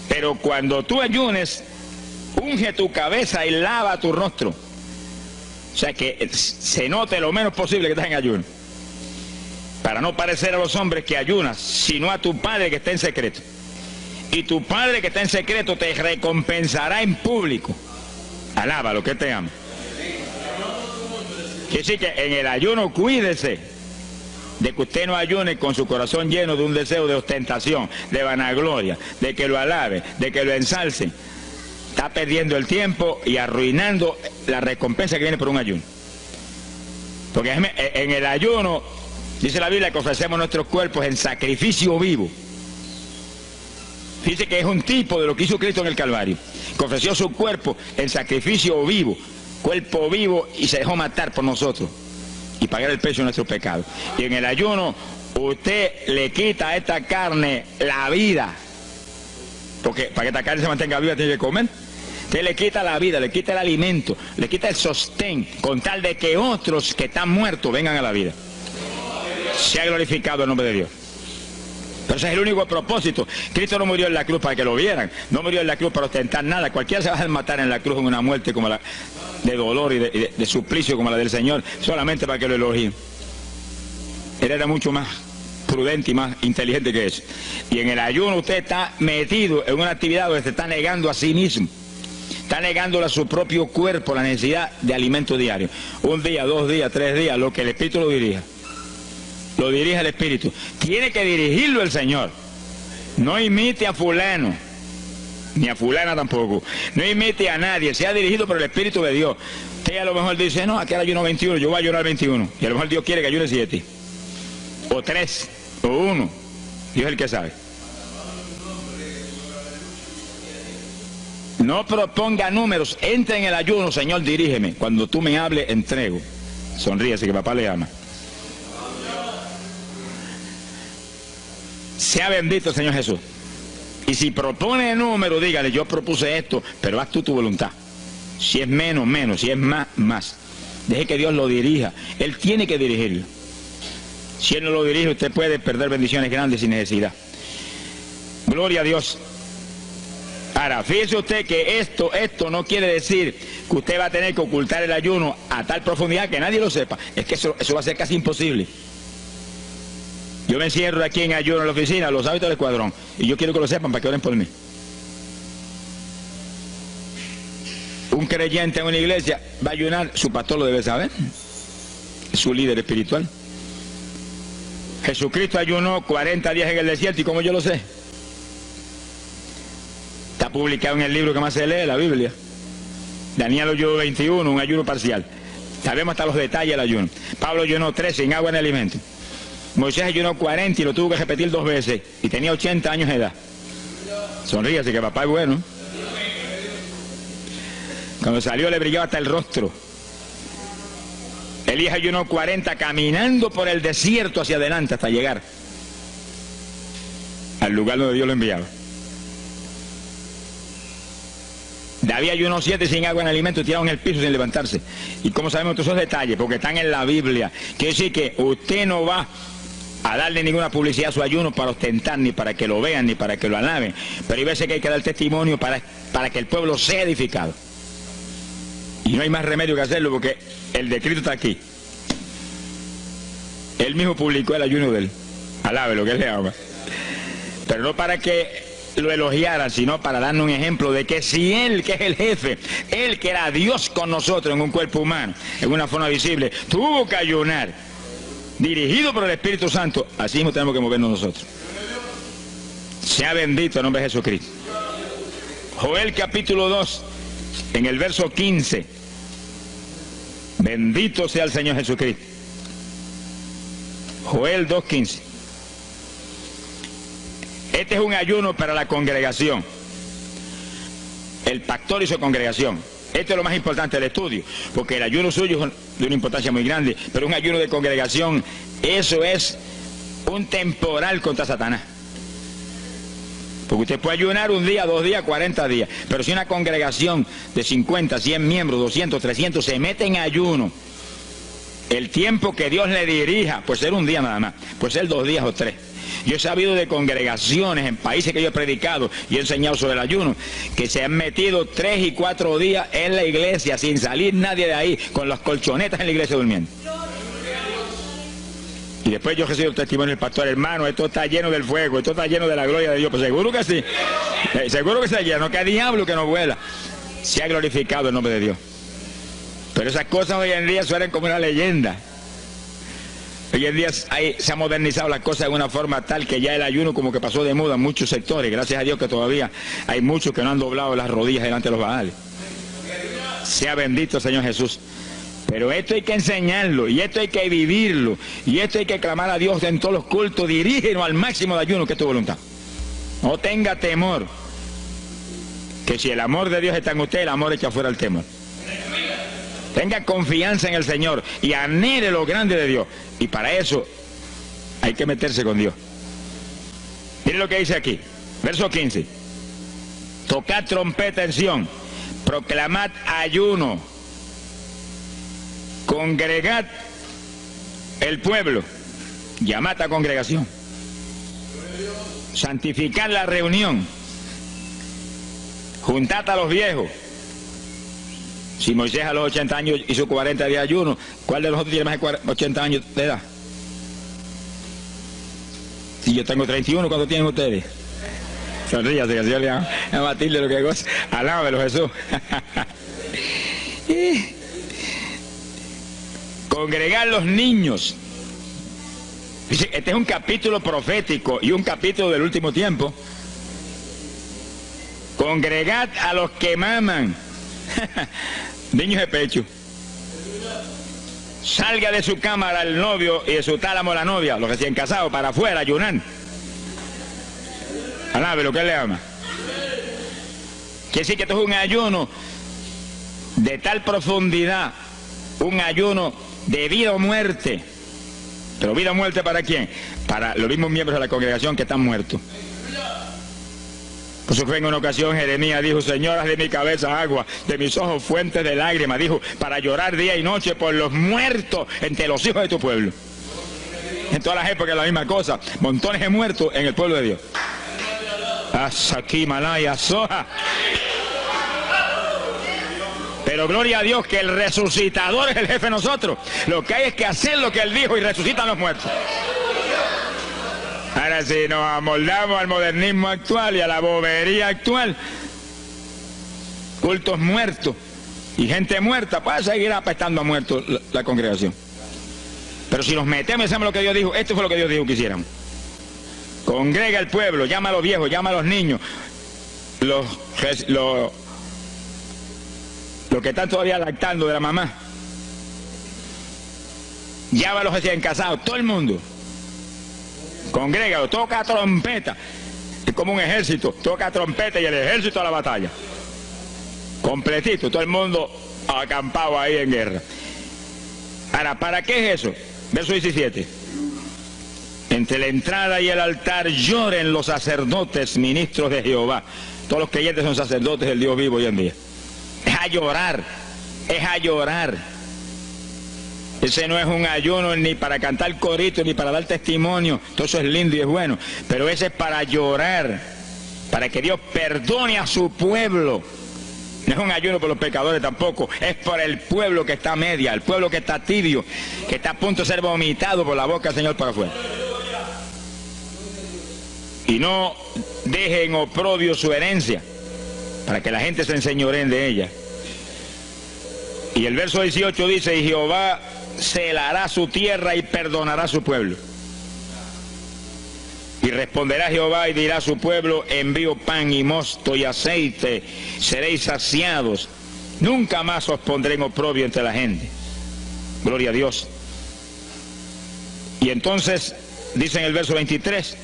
Pero cuando tú ayunes, unge tu cabeza y lava tu rostro. O sea, que se note lo menos posible que estás en ayuno. Para no parecer a los hombres que ayunas, sino a tu Padre que está en secreto. Y tu Padre que está en secreto te recompensará en público. Alaba lo que te ama. Quiere decir que en el ayuno cuídese de que usted no ayune con su corazón lleno de un deseo de ostentación, de vanagloria, de que lo alabe, de que lo ensalce. Está perdiendo el tiempo y arruinando la recompensa que viene por un ayuno. Porque en el ayuno, dice la Biblia que ofrecemos nuestros cuerpos en sacrificio vivo. Dice que es un tipo de lo que hizo Cristo en el Calvario, que ofreció su cuerpo en sacrificio vivo, cuerpo vivo, y se dejó matar por nosotros y pagar el precio de nuestro pecado. Y en el ayuno usted le quita a esta carne la vida, porque para que esta carne se mantenga viva tiene que comer. Usted le quita la vida, le quita el alimento, le quita el sostén, con tal de que otros que están muertos vengan a la vida. Sea glorificado el nombre de Dios. Pero ese es el único propósito. Cristo no murió en la cruz para que lo vieran, no murió en la cruz para ostentar nada. Cualquiera se va a matar en la cruz en una muerte como la de dolor y de suplicio como la del Señor, solamente para que lo elogien. Él era mucho más prudente y más inteligente que eso. Y en el ayuno usted está metido en una actividad donde se está negando a sí mismo, está negándole a su propio cuerpo la necesidad de alimento diario. Un día, 2 días, 3 días, lo que el Espíritu lo dirija. Lo dirige el Espíritu. Tiene que dirigirlo el Señor. No imite a fulano, ni a fulana tampoco. No imite a nadie, sea dirigido por el Espíritu de Dios. Usted a lo mejor dice, no, aquí ayuno 21, yo voy a ayunar 21. Y a lo mejor Dios quiere que ayune 7. O 3, o 1. Dios es el que sabe. No proponga números, entre en el ayuno, Señor, dirígeme. Cuando tú me hables, entrego. Sonríese que papá le ama. Sea bendito el Señor Jesús. Y si propone número, dígale, yo propuse esto, pero haz tú tu voluntad. Si es menos, menos, si es más, más. Deje que Dios lo dirija. Él tiene que dirigirlo. Si Él no lo dirige, usted puede perder bendiciones grandes sin necesidad. Gloria a Dios. Ahora, fíjese usted que esto no quiere decir que usted va a tener que ocultar el ayuno a tal profundidad que nadie lo sepa. Es que eso va a ser casi imposible. Yo me encierro aquí en ayuno en la oficina, los hábitos del escuadrón, y yo quiero que lo sepan para que oren por mí. Un creyente en una iglesia va a ayunar, su pastor lo debe saber, su líder espiritual. Jesucristo ayunó 40 días en el desierto, ¿y cómo yo lo sé? Está publicado en el libro que más se lee, la Biblia. Daniel ayunó 21, un ayuno parcial. Sabemos hasta los detalles del ayuno. Pablo ayunó 3 sin agua ni alimento. Moisés ayunó 40 y lo tuvo que repetir 2 veces, y tenía 80 años de edad. Sonríase que papá es bueno. Cuando salió le brillaba hasta el rostro. Elías ayunó 40 caminando por el desierto hacia adelante hasta llegar al lugar donde Dios lo enviaba. David ayunó 7 sin agua en alimento, tirado en el piso sin levantarse. ¿Y cómo sabemos todos esos detalles? Porque están en la Biblia. Quiere decir que usted no va a darle ninguna publicidad a su ayuno para ostentar, ni para que lo vean, ni para que lo alaben. Pero hay veces que hay que dar testimonio para que el pueblo sea edificado. Y no hay más remedio que hacerlo porque el decreto está aquí. Él mismo publicó el ayuno de él. Alabe lo que él le ama. Pero no para que lo elogiaran, sino para darnos un ejemplo de que si Él, que es el jefe, Él que era Dios con nosotros en un cuerpo humano, en una forma visible, tuvo que ayunar, dirigido por el Espíritu Santo, así mismo tenemos que movernos nosotros. Sea bendito el nombre de Jesucristo. Joel capítulo 2, en el verso 15. Bendito sea el Señor Jesucristo. Joel 2:15. Este es un ayuno para la congregación. El pastor y su congregación. Esto es lo más importante del estudio, porque el ayuno suyo es de una importancia muy grande, pero un ayuno de congregación, eso es un temporal contra Satanás. Porque usted puede ayunar 1 día, 2 días, 40 días, pero si una congregación de 50, 100 miembros, 200, 300 se mete en ayuno, el tiempo que Dios le dirija, puede ser 1 día nada más, puede ser 2 días o 3. Yo he sabido de congregaciones en países que yo he predicado y he enseñado sobre el ayuno, que se han metido 3 y 4 días en la iglesia sin salir nadie de ahí, con las colchonetas en la iglesia durmiendo. Y después yo recibo el testimonio del pastor: hermano, esto está lleno del fuego, esto está lleno de la gloria de Dios. Pues seguro que sí, seguro que está lleno, que diablo que no vuela. Se ha glorificado el nombre de Dios. Pero esas cosas hoy en día suenan como una leyenda. Hoy en día se ha modernizado las cosas de una forma tal que ya el ayuno como que pasó de moda en muchos sectores. Gracias a Dios que todavía hay muchos que no han doblado las rodillas delante de los baales. Sea bendito el Señor Jesús. Pero esto hay que enseñarlo, y esto hay que vivirlo, y esto hay que clamar a Dios en todos los cultos. Dirígenos al máximo de ayuno, que es tu voluntad. No tenga temor, que si el amor de Dios está en usted, el amor echa fuera el temor. Tenga confianza en el Señor y anhele lo grande de Dios. Y para eso hay que meterse con Dios. Mire lo que dice aquí, verso 15. Tocad trompeta en Sión, proclamad ayuno, congregad el pueblo, llamad a congregación, santificad la reunión, juntad a los viejos. Si Moisés a los 80 años hizo 40 días de ayuno, ¿cuál de nosotros tiene más de 80 años de edad? Si yo tengo 31, ¿cuánto tienen ustedes? Sonríase, que el Señor le va a Matilde lo que goza. Alábelo, Jesús. Congregar los niños. Dice, este es un capítulo profético y un capítulo del último tiempo. Congregad a los que maman. Niños de pecho. Salga de su cámara el novio y de su tálamo la novia, los recién casados, para afuera, ayunar. Alabe lo que él le ama. Quiere decir que esto es un ayuno de tal profundidad, un ayuno de vida o muerte. Pero vida o muerte ¿para quién? Para los mismos miembros de la congregación que están muertos. Por eso fue en una ocasión Jeremías dijo, Señor, haz de mi cabeza agua, de mis ojos fuentes de lágrimas, dijo, para llorar día y noche por los muertos entre los hijos de tu pueblo. En todas las épocas la misma cosa, montones de muertos en el pueblo de Dios. Asaki Malaya Soja. Pero gloria a Dios que el resucitador es el jefe de nosotros. Lo que hay es que hacer lo que él dijo y resucitan los muertos. Ahora si nos amoldamos al modernismo actual y a la bobería actual, cultos muertos y gente muerta, pues seguir apestando a muertos la congregación. Pero si nos metemos y hacemos lo que Dios dijo, esto fue lo que Dios dijo que hiciéramos. Congrega al pueblo, llama a los viejos, llama a los niños, los que están todavía lactando de la mamá, llama a los recién casados, todo el mundo. Congrégalo, toca trompeta. Es como un ejército, toca trompeta y el ejército a la batalla. Completito, todo el mundo acampado ahí en guerra. Ahora, ¿para qué es eso? Verso 17. Entre la entrada y el altar lloren los sacerdotes, ministros de Jehová. Todos los creyentes son sacerdotes del Dios vivo hoy en día. Es a llorar, es a llorar. Ese no es un ayuno ni para cantar corito, ni para dar testimonio. Todo eso es lindo y es bueno. Pero ese es para llorar, para que Dios perdone a su pueblo. No es un ayuno por los pecadores tampoco. Es por el pueblo que está a media, el pueblo que está tibio, que está a punto de ser vomitado por la boca del Señor para afuera. Y no dejen oprobio su herencia, para que la gente se enseñoreen de ella. Y el verso 18 dice, y Jehová celará su tierra y perdonará a su pueblo. Y responderá Jehová y dirá a su pueblo, envío pan y mosto y aceite, seréis saciados. Nunca más os pondré en oprobio entre la gente. Gloria a Dios. Y entonces, dice en el verso 23,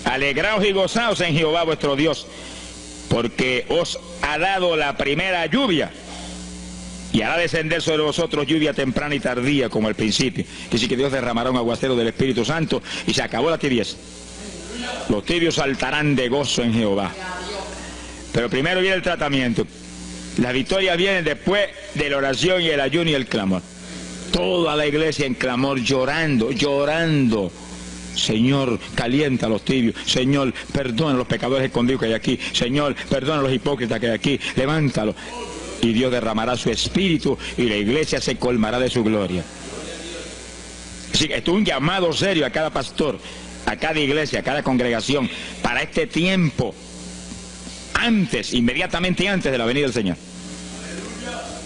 alegraos y gozaos en Jehová vuestro Dios, porque os ha dado la primera lluvia, y hará descender sobre vosotros lluvia temprana y tardía como al principio. Que sí que Dios derramará un aguacero del Espíritu Santo y se acabó la tibieza. Los tibios saltarán de gozo en Jehová. Pero primero viene el tratamiento. La victoria viene después de la oración y el ayuno y el clamor. Toda la iglesia en clamor, llorando, llorando. Señor, calienta a los tibios. Señor, perdona a los pecadores escondidos que hay aquí. Señor, perdona a los hipócritas que hay aquí. Levántalos. Y Dios derramará su espíritu y la iglesia se colmará de su gloria. Así que esto es un llamado serio a cada pastor, a cada iglesia, a cada congregación, para este tiempo, antes, inmediatamente antes de la venida del Señor.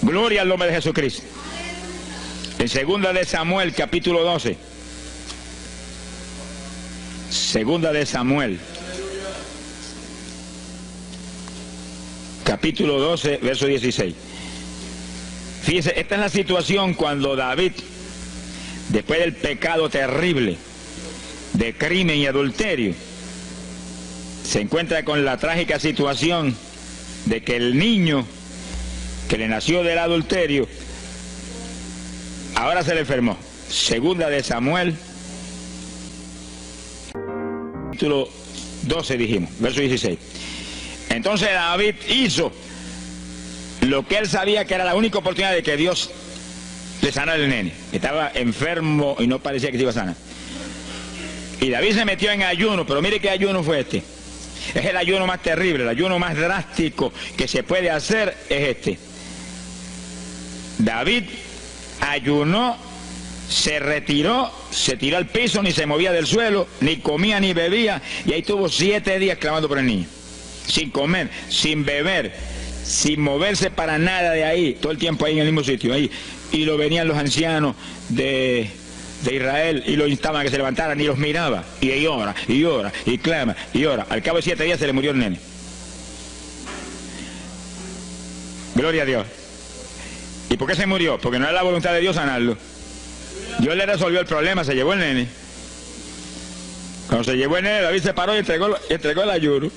Gloria al nombre de Jesucristo. En 2 de Samuel, capítulo 12. 2 de Samuel, capítulo 12, verso 16. Fíjese, esta es la situación cuando David, después del pecado terrible de crimen y adulterio, se encuentra con la trágica situación de que el niño que le nació del adulterio ahora se le enfermó. Segunda de Samuel, capítulo 12 dijimos, verso 16. Entonces David hizo lo que él sabía que era la única oportunidad de que Dios le sanara al nene. Estaba enfermo y no parecía que se iba a sanar. Y David se metió en ayuno, pero mire qué ayuno fue este. Es el ayuno más terrible, el ayuno más drástico que se puede hacer es este. David ayunó, se retiró, se tiró al piso, ni se movía del suelo, ni comía ni bebía, y ahí tuvo 7 días clamando por el niño. Sin comer, sin beber, sin moverse para nada de ahí, todo el tiempo ahí en el mismo sitio, ahí. Y lo venían los ancianos de Israel y lo instaban a que se levantaran y los miraba. Y ahí ora, y clama, y ora. Al cabo de 7 días se le murió el nene. Gloria a Dios. ¿Y por qué se murió? Porque no era la voluntad de Dios sanarlo. Dios le resolvió el problema, se llevó el nene. Cuando se llevó el nene, David se paró y entregó el ayuno.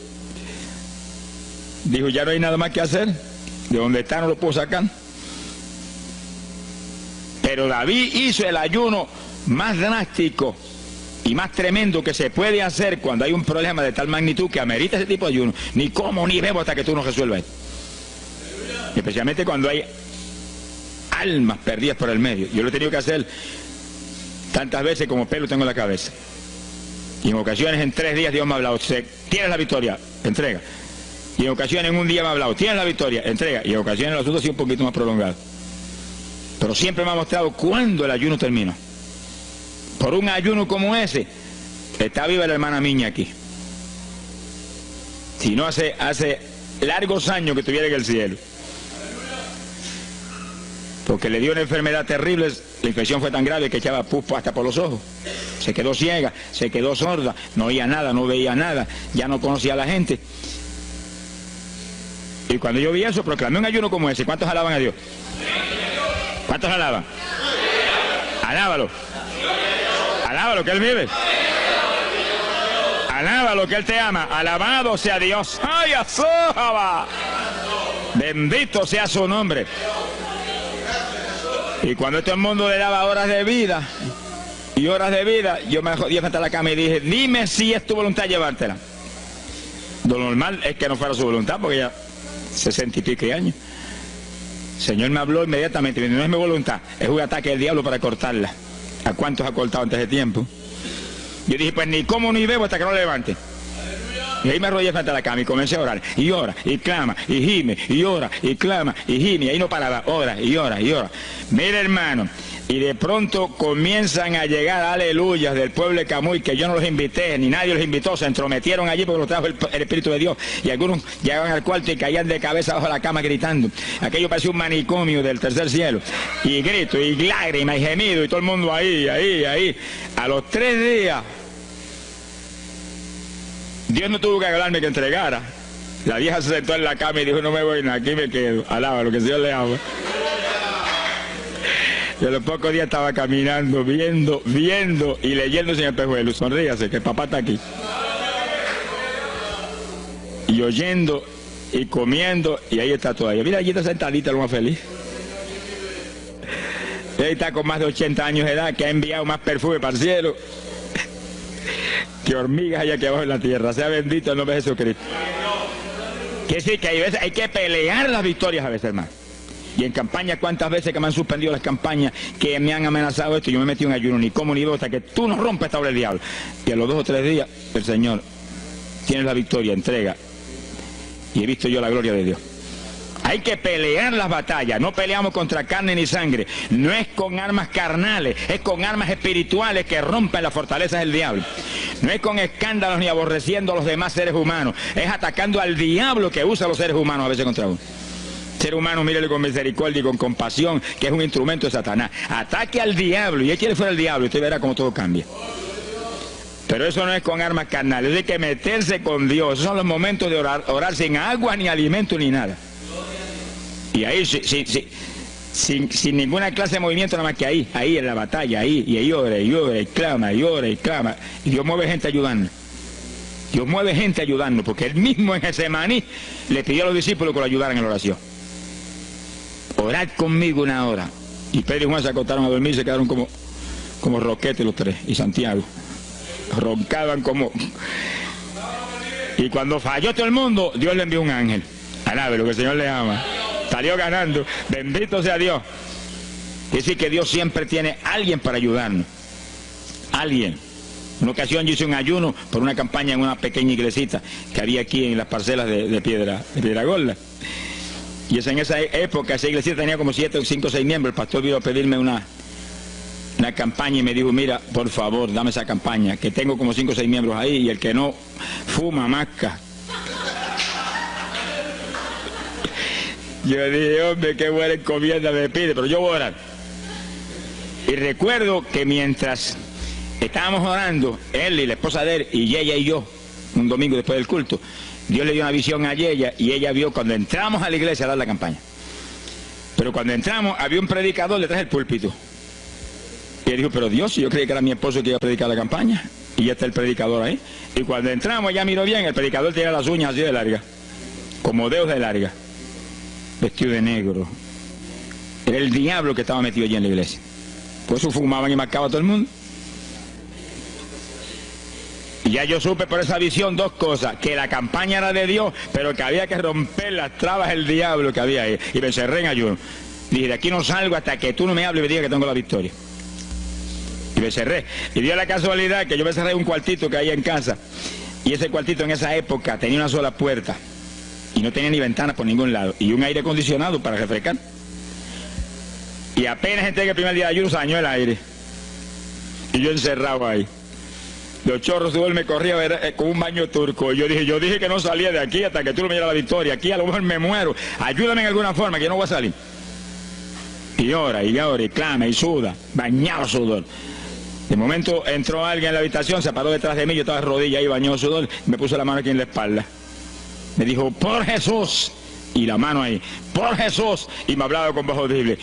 Dijo, ya no hay nada más que hacer. De donde está no lo puedo sacar. Pero David hizo el ayuno más drástico y más tremendo que se puede hacer cuando hay un problema de tal magnitud que amerita ese tipo de ayuno. Ni como ni bebo hasta que tú no resuelvas esto. Especialmente cuando hay almas perdidas por el medio. Yo lo he tenido que hacer tantas veces como pelo tengo en la cabeza. Y en ocasiones en 3 días Dios me ha hablado, tienes la victoria, entrega. Y en ocasiones en un día me ha hablado, tienes la victoria, entrega. Y en ocasiones el asunto ha sido un poquito más prolongado. Pero siempre me ha mostrado cuándo el ayuno terminó. Por un ayuno como ese, está viva la hermana Miña aquí. Si no, hace largos años que estuviera en el cielo. Porque le dio una enfermedad terrible, la infección fue tan grave que echaba pus hasta por los ojos. Se quedó ciega, se quedó sorda, no oía nada, no veía nada, ya no conocía a la gente. Y cuando yo vi eso, proclamé un ayuno como ese. ¿Cuántos alaban a Dios? ¿Cuántos alaban? Alábalo. Alábalo, que Él vive. Alábalo, que Él te ama. Alabado sea Dios. ¡Ay, azójaba! Bendito sea su nombre. Y cuando todo el mundo le daba horas de vida y horas de vida, yo me jodí frente a la cama y dije, dime si es tu voluntad llevártela. Lo normal es que no fuera su voluntad, porque ya 60 y pico años. El Señor me habló inmediatamente, me dijo, no es mi voluntad, es un ataque del diablo para cortarla. ¿A cuántos ha cortado antes de tiempo? Yo dije, pues ni como ni bebo hasta que no lo levante. Y ahí me arrodillé frente a la cama y comencé a orar. Y ora, y clama, y gime, y ora, y clama, y gime. Y ahí no paraba, ora, y ora, y ora. Mira, hermano, y de pronto comienzan a llegar aleluyas del pueblo de Camuy, que yo no los invité, ni nadie los invitó, se entrometieron allí porque los trajo el Espíritu de Dios. Y algunos llegaban al cuarto y caían de cabeza bajo la cama gritando. Aquello parecía un manicomio del tercer cielo. Y grito, y lágrimas, y gemido, y todo el mundo ahí. A los 3 días... Dios no tuvo que hablarme que entregara. La vieja se sentó en la cama y dijo, no me voy, aquí me quedo. Alaba lo que el Señor le ama. Y a los pocos días estaba caminando, viendo y leyéndose en el espejuelo. Sonríase, que el papá está aquí. Y oyendo y comiendo, y ahí está todavía. Mira, allí está sentadita, lo más feliz. Ella está con más de 80 años de edad, que ha enviado más perfume para el cielo que hormigas hay aquí abajo en la tierra. Sea bendito el nombre de Jesucristo. Quiere decir que hay que pelear las victorias a veces, hermano. Y en campaña, ¿cuántas veces que me han suspendido las campañas, que me han amenazado esto? Yo me metí en ayuno, ni como ni bebo, hasta que tú no rompes esta obra del diablo. Y a los 2 o 3 días, el Señor tiene la victoria, entrega. Y he visto yo la gloria de Dios. Hay que pelear las batallas, no peleamos contra carne ni sangre, no es con armas carnales, es con armas espirituales que rompen las fortalezas del diablo. No es con escándalos ni aborreciendo a los demás seres humanos, es atacando al diablo que usa a los seres humanos a veces contra uno. Ser humano, mírele con misericordia y con compasión, que es un instrumento de Satanás. Ataque al diablo y échale fuera al diablo y usted verá cómo todo cambia. Pero eso no es con armas carnales, hay que meterse con Dios. Esos son los momentos de orar sin agua, ni alimento, ni nada. Y ahí, sin ninguna clase de movimiento, nada más que ahí en la batalla, ahí, y ahí ora, y clama, y ora, y clama. Y Dios mueve gente ayudando. Dios mueve gente ayudando, porque Él mismo en Getsemaní le pidió a los discípulos que lo ayudaran en la oración. Orad conmigo una hora. Y Pedro y Juan se acostaron a dormir y se quedaron como roquetes los tres, y Santiago. Roncaban como... Y cuando falló todo el mundo, Dios le envió un ángel. Alabe lo que el Señor le ama. Salió ganando. Bendito sea Dios. Es decir, que Dios siempre tiene alguien para ayudarnos. Alguien. En una ocasión yo hice un ayuno por una campaña en una pequeña iglesita que había aquí en las parcelas de Piedra Gorda. Y en esa época esa iglesita tenía como 7, 5, 6 miembros. El pastor vino a pedirme una campaña y me dijo, mira, por favor, dame esa campaña, que tengo como 5 o 6 miembros ahí y el que no fuma, masca. Yo dije, hombre, qué buena encomienda me pide, pero yo voy a orar. Y recuerdo que mientras estábamos orando, él y la esposa de él, y ella y yo, un domingo después del culto, Dios le dio una visión a ella y ella vio cuando entramos a la iglesia a dar la campaña. Pero cuando entramos había un predicador detrás del púlpito. Y él dijo, pero Dios, yo creí que era mi esposo que iba a predicar la campaña. Y ya está el predicador ahí. Y cuando entramos, ella miró bien, el predicador tenía las uñas así de largas, como dedos de larga, vestido de negro. Era el diablo que estaba metido allí en la iglesia. Por eso fumaban y marcaban a todo el mundo. Y ya yo supe por esa visión 2 cosas, que la campaña era de Dios, pero que había que romper las trabas del diablo que había ahí. Y me encerré en ayuno. Dije, de aquí no salgo hasta que tú no me hables y me digas que tengo la victoria. Y me cerré. Y dio la casualidad que yo me cerré en un cuartito que hay en casa. Y ese cuartito en esa época tenía una sola puerta. Y no tenía ni ventanas por ningún lado. Y un aire acondicionado para refrescar. Y apenas entré en el primer día de ayuno, se dañó el aire. Y yo encerrado ahí. Los chorros de me corría con un baño turco. Y yo dije que no salía de aquí hasta que tú no me dieras la victoria. Aquí a lo mejor me muero. Ayúdame en alguna forma, que yo no voy a salir. Y ora, y clama, y suda. Bañado sudor. De momento entró alguien en la habitación, se paró detrás de mí, yo estaba de rodillas ahí, bañado sudor, me puso la mano aquí en la espalda. Me dijo, por Jesús. Y la mano ahí, por Jesús. Y me hablaba con voz audible.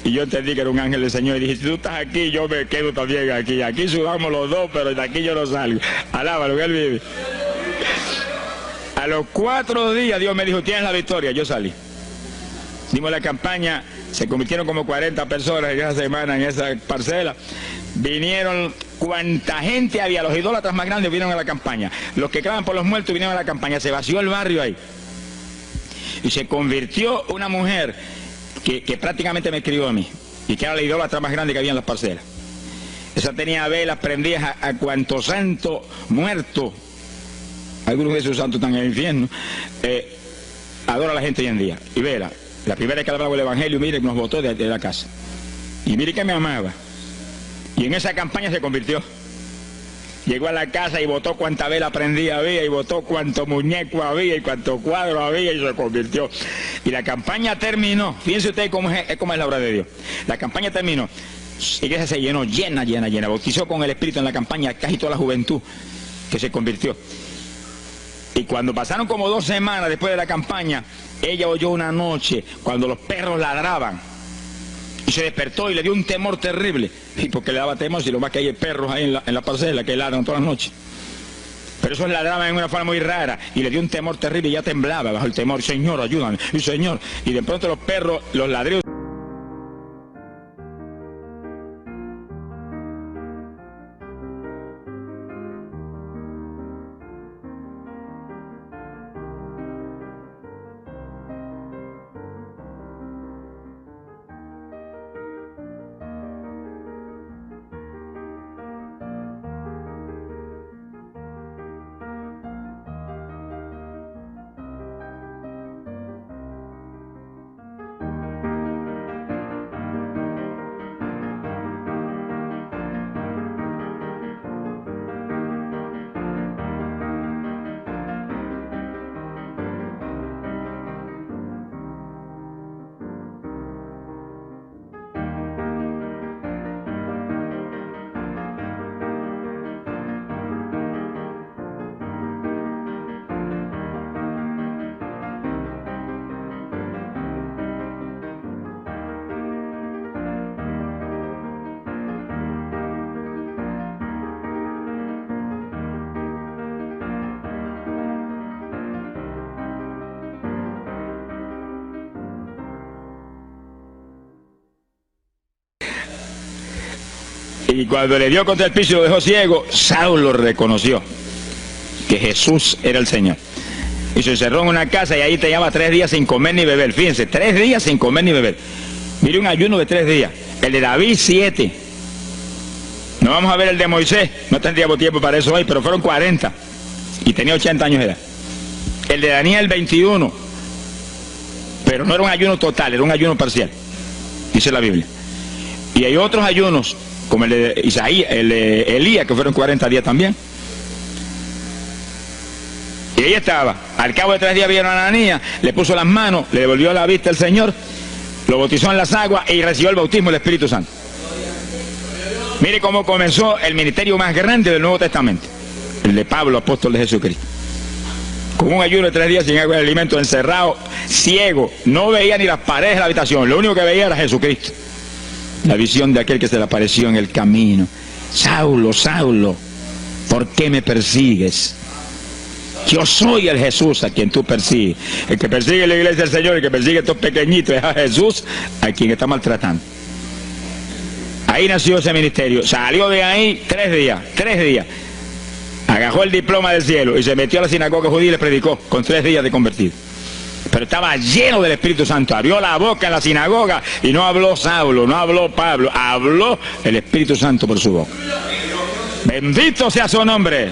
Y yo entendí que era un ángel del Señor y dije, si tú estás aquí, yo me quedo también aquí. Aquí sudamos los dos, pero de aquí yo no salgo. Alábalo, que Él vive. A los 4 días Dios me dijo, tienes la victoria. Yo salí. Dimos la campaña, se convirtieron como 40 personas en esa semana, en esa parcela. Vinieron cuanta gente había, los idólatras más grandes vinieron a la campaña. Los que claman por los muertos vinieron a la campaña. Se vació el barrio ahí. Y se convirtió una mujer que prácticamente me escribió a mí, y que era la idólatra más grande que había en las parcelas. Esa tenía velas prendidas a cuanto santo muerto, algunos de esos santos están en el infierno, adora a la gente hoy en día. Y vela, la primera vez que hablaba el evangelio, mire, nos botó de la casa. Y mire que me amaba. Y en esa campaña se convirtió. Llegó a la casa y botó cuanta vela prendida había, y botó cuanto muñeco había, y cuanto cuadro había, y se convirtió. Y la campaña terminó. Fíjense ustedes cómo es la obra de Dios. La campaña terminó. La iglesia se llenó, llena. Bautizó con el Espíritu en la campaña casi toda la juventud que se convirtió. Y cuando pasaron como 2 semanas después de la campaña, ella oyó una noche cuando los perros ladraban. Y se despertó y le dio un temor terrible. Y porque le daba temor, si lo más que hay perros ahí en la parcela que ladran todas las noches. Pero esos ladraban en una forma muy rara. Y le dio un temor terrible y ya temblaba bajo el temor. Señor, ayúdame. Y Señor. Y de pronto los perros, los ladridos. Y cuando le dio contra el piso y lo dejó ciego, Saulo reconoció que Jesús era el Señor. Y se encerró en una casa y ahí te llevaba 3 días sin comer ni beber. Fíjense, 3 días sin comer ni beber. Mire, un ayuno de 3 días. El de David, 7. No vamos a ver el de Moisés, no tendríamos tiempo para eso hoy, pero fueron 40. Y tenía 80 años de edad. El de Daniel, 21. Pero no era un ayuno total, era un ayuno parcial. Dice la Biblia. Y hay otros ayunos, como el de Isaías, el de Elías, que fueron 40 días también. Y ahí estaba. Al cabo de 3 días vieron a Ananías, le puso las manos, le devolvió la vista al Señor, lo bautizó en las aguas y recibió el bautismo del Espíritu Santo. Mire cómo comenzó el ministerio más grande del Nuevo Testamento, el de Pablo, apóstol de Jesucristo. Con un ayuno de 3 días sin agua y alimento, encerrado, ciego, no veía ni las paredes de la habitación, lo único que veía era Jesucristo. La visión de aquel que se le apareció en el camino. Saulo, Saulo, ¿por qué me persigues? Yo soy el Jesús a quien tú persigues. El que persigue la iglesia del Señor, el que persigue a estos pequeñitos es a Jesús a quien está maltratando. Ahí nació ese ministerio. Salió de ahí 3 días. Agarró el diploma del cielo y se metió a la sinagoga judía y le predicó con 3 días de convertido. Pero estaba lleno del Espíritu Santo. Abrió la boca en la sinagoga y no habló Saulo, no habló Pablo, habló el Espíritu Santo por su boca. Bendito sea su nombre.